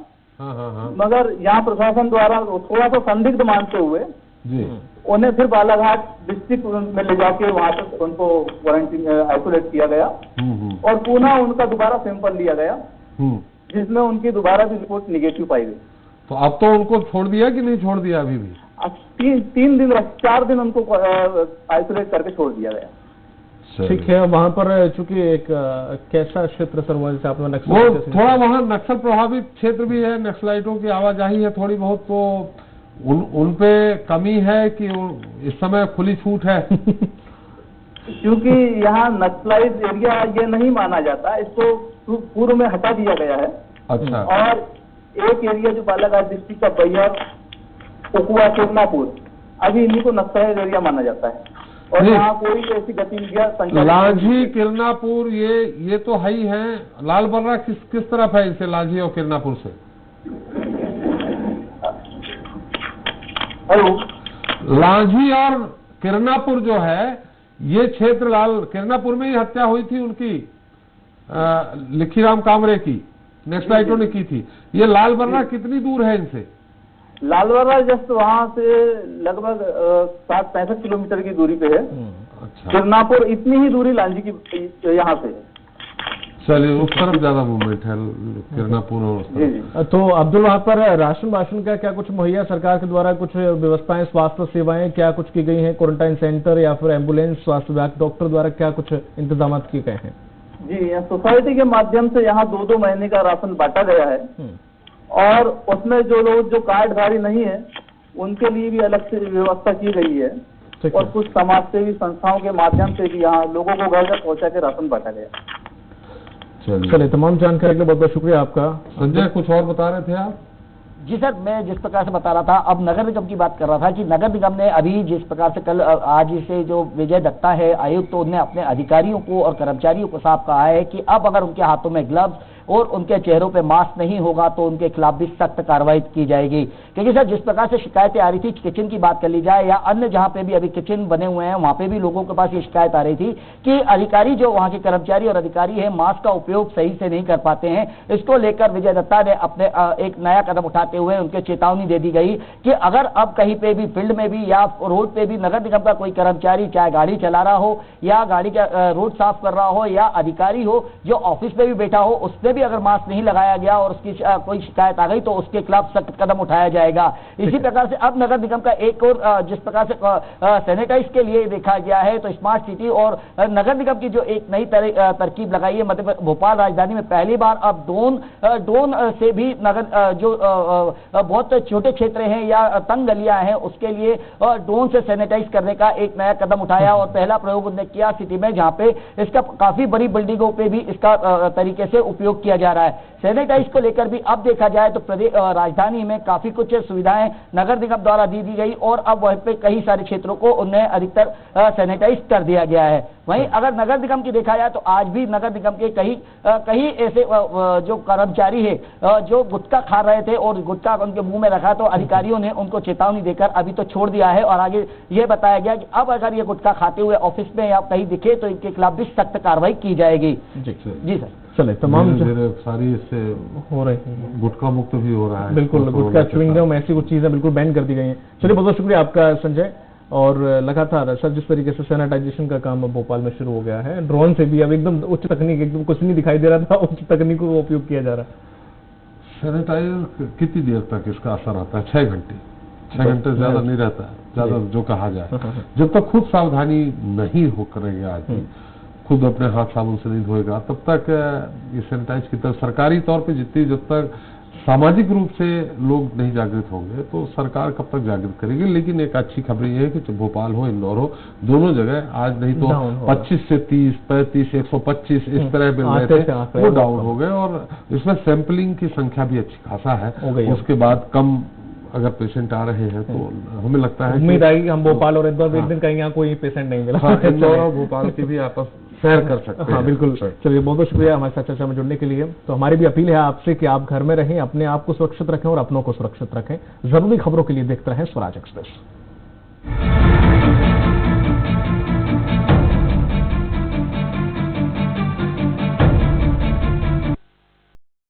मगर यहाँ प्रशासन द्वारा थोड़ा सा संदिग्ध मानते हुए जी उन्हें फिर बालाघाट डिस्ट्रिक्ट में ले जाके वहाँ तक उनको क्वारंटीन आइसोलेट किया गया और पुनः उनका दोबारा सैंपल लिया गया, जिसमें उनकी दोबारा भी रिपोर्ट निगेटिव पाई गई। तो अब तो उनको छोड़ दिया कि नहीं छोड़ दिया? अभी भी 4 दिन उनको आइसोलेट करके छोड़ दिया गया। ठीक है। वहाँ पर चूंकि एक कैसा क्षेत्र सर, जैसे आपने नक्सल, वो थोड़ा वहाँ नक्सल प्रभावित क्षेत्र भी है, नक्सलाइटों की आवाजाही है थोड़ी बहुत, तो उन पे कमी है कि इस समय खुली छूट है? क्योंकि यहाँ नक्सलाइट एरिया ये नहीं माना जाता, इसको पूर्व में हटा दिया गया है। अच्छा। और एक एरिया जो बालाघाट डिस्ट्रिक्ट का बैहर, उकुआ, किरनापुर, अभी इन्हीं को नक्सलाइट एरिया माना जाता है और यहाँ कोई ऐसी गतिविधियां लांझी, किरनापुर ये तो है ही है। लाल बर्रा किस तरफ है इसे, लांझी और किरनापुर से? हेलो, लांझी और किरनापुर जो है ये क्षेत्र, किरनापुर में ही हत्या हुई थी उनकी, लिखीराम कामरे की, नक्सलाइटों ने की थी। ये लाल बर्रा कितनी दूर है इनसे? लाल बर्रा जस्ट वहाँ से लगभग 60-65 किलोमीटर की दूरी पे है। अच्छा। किरनापुर इतनी ही दूरी लांझी की यहाँ से है। चलिए, उस तरफ ज्यादा मूवमेंट है किरनापुर और तो अब्दुल, वहाँ पर राशन वाशन का क्या कुछ मुहैया सरकार के द्वारा कुछ व्यवस्थाएं, स्वास्थ्य सेवाएं क्या कुछ की गई हैं? क्वारंटाइन सेंटर या फिर एम्बुलेंस, स्वास्थ्य विभाग, डॉक्टर द्वारा क्या कुछ इंतजाम किए गए हैं? जी, सोसाइटी के माध्यम से यहाँ 2-2 महीने का राशन बांटा गया है और उसमें जो लोग जो कार्डधारी नहीं है उनके लिए भी अलग से व्यवस्था की गई है और कुछ समाज सेवी संस्थाओं के माध्यम से भी यहाँ लोगों को घर तक पहुँचा के राशन बांटा गया। चलिए, तमाम जानकारी के लिए बहुत बहुत शुक्रिया आपका। संजय, कुछ और बता रहे थे आप? जी सर, मैं जिस प्रकार से बता रहा था, अब नगर निगम की बात कर रहा था कि नगर निगम ने अभी जिस प्रकार से कल आज से जो विजय दत्ता है आयुक्त, तो उन्हें अपने अधिकारियों को और कर्मचारियों को साफ कहा है कि अब अगर उनके हाथों में ग्लव्स, और उनके चेहरों पे मास्क नहीं होगा तो उनके खिलाफ भी सख्त कार्रवाई की जाएगी। क्योंकि सर जिस प्रकार से शिकायतें आ रही थी, किचन की बात कर ली जाए या अन्य जहां पे भी अभी किचन बने हुए हैं वहां पे भी लोगों के पास ये शिकायत आ रही थी कि अधिकारी जो वहां के कर्मचारी और अधिकारी है मास्क का उपयोग सही से नहीं कर पाते हैं। इसको लेकर विजय दत्ता ने अपने एक नया कदम उठाते हुए उनके चेतावनी दे दी गई कि अगर अब कहीं पे भी फील्ड में भी या रोड पे भी नगर निगम का कोई कर्मचारी चाहे गाड़ी चला रहा हो या गाड़ी का रोड साफ कर रहा हो या अधिकारी हो जो ऑफिस पे भी बैठा हो उसने भी अगर मास्क नहीं लगाया गया और उसकी कोई शिकायत आ गई तो उसके खिलाफ सख्त कदम उठाया जाएगा। इसी प्रकार से अब नगर निगम का एक और जिस प्रकार से सैनिटाइज के लिए देखा गया है तो स्मार्ट सिटी और नगर निगम की जो एक नई तरकीब लगाई है मध्य भोपाल राजधानी में पहली बार अब ड्रोन से भी नगर जो बहुत छोटे क्षेत्र हैं या तंग गलियां हैं उसके लिए ड्रोन से सैनिटाइज करने का एक नया कदम उठाया और पहला प्रयोग उन्होंने किया सिटी में जहां पे इसका काफी बड़ी बिल्डिंगों पे भी इसका तरीके से उपयोग किया जा रहा है। सैनिटाइज को लेकर भी अब देखा जाए तो प्रदेश राजधानी में काफी कुछ सुविधाएं नगर निगम द्वारा दी गई और अब वहीं पे कई सारे क्षेत्रों को उन्हें अधिकतर सैनिटाइज कर दिया गया है। वहीं अगर नगर निगम की देखा जाए तो आज भी नगर निगम के कई ऐसे जो कर्मचारी है जो गुटखा खा रहे थे और गुटखा उनके मुंह में रखा तो अधिकारियों ने उनको चेतावनी देकर अभी तो छोड़ दिया है और आगे ये बताया गया कि अब अगर ये गुटखा खाते हुए ऑफिस में या कहीं दिखे तो इनके खिलाफ भी सख्त कार्रवाई की जाएगी। जी सर। चले तमाम सारी इससे हो रहे हैं, गुटखा मुक्त भी हो रहा है। बिल्कुल, गुटखा च्युइंग गम ऐसी कुछ चीजें बिल्कुल बैन कर दी गई हैं। चलिए बहुत बहुत शुक्रिया आपका संजय। और लगातार सर जिस तरीके से सैनिटाइजेशन का काम भोपाल में शुरू हो गया है, ड्रोन से भी अब एकदम उच्च तकनीक, एकदम कुछ नहीं दिखाई दे रहा था, उच्च तकनीकों का उपयोग किया जा रहा है। सैनिटाइजर कितनी देर तक इसका असर आता है? 6 घंटे, 6 घंटे से ज्यादा नहीं रहता है, ज्यादा जो कहा जाए। जब तक खुद सावधानी नहीं हो करेंगे आदमी, खुद अपने हाथ साबुन से नहीं धोएगा, तब तक ये सैनिटाइज की तरफ सरकारी तौर पे जब तक सामाजिक रूप से लोग नहीं जागृत होंगे तो सरकार कब तक जागृत करेगी। लेकिन एक अच्छी खबर ये है कि भोपाल हो इंदौर हो दोनों जगह आज नहीं तो 25 से 30, 35, 125 इस तरह मिल रहे थे, वो डाउन हो गए और इसमें सैंपलिंग की संख्या भी अच्छी खासा है। उसके बाद कम अगर पेशेंट आ रहे हैं तो हमें लगता है उम्मीद आएगी हम भोपाल और इंदौर एक दिन कहीं यहाँ कोई पेशेंट नहीं मिला। इंदौर और भोपाल की भी आपस शेयर कर सकते हैं। हाँ बिल्कुल। चलिए बहुत बहुत शुक्रिया हमारे साथ चर्चा में जुड़ने के लिए। तो हमारी भी अपील है आपसे कि आप घर में रहें, अपने आप को सुरक्षित रखें और अपनों को सुरक्षित रखें। जरूरी खबरों के लिए देखते रहें स्वराज एक्सप्रेस।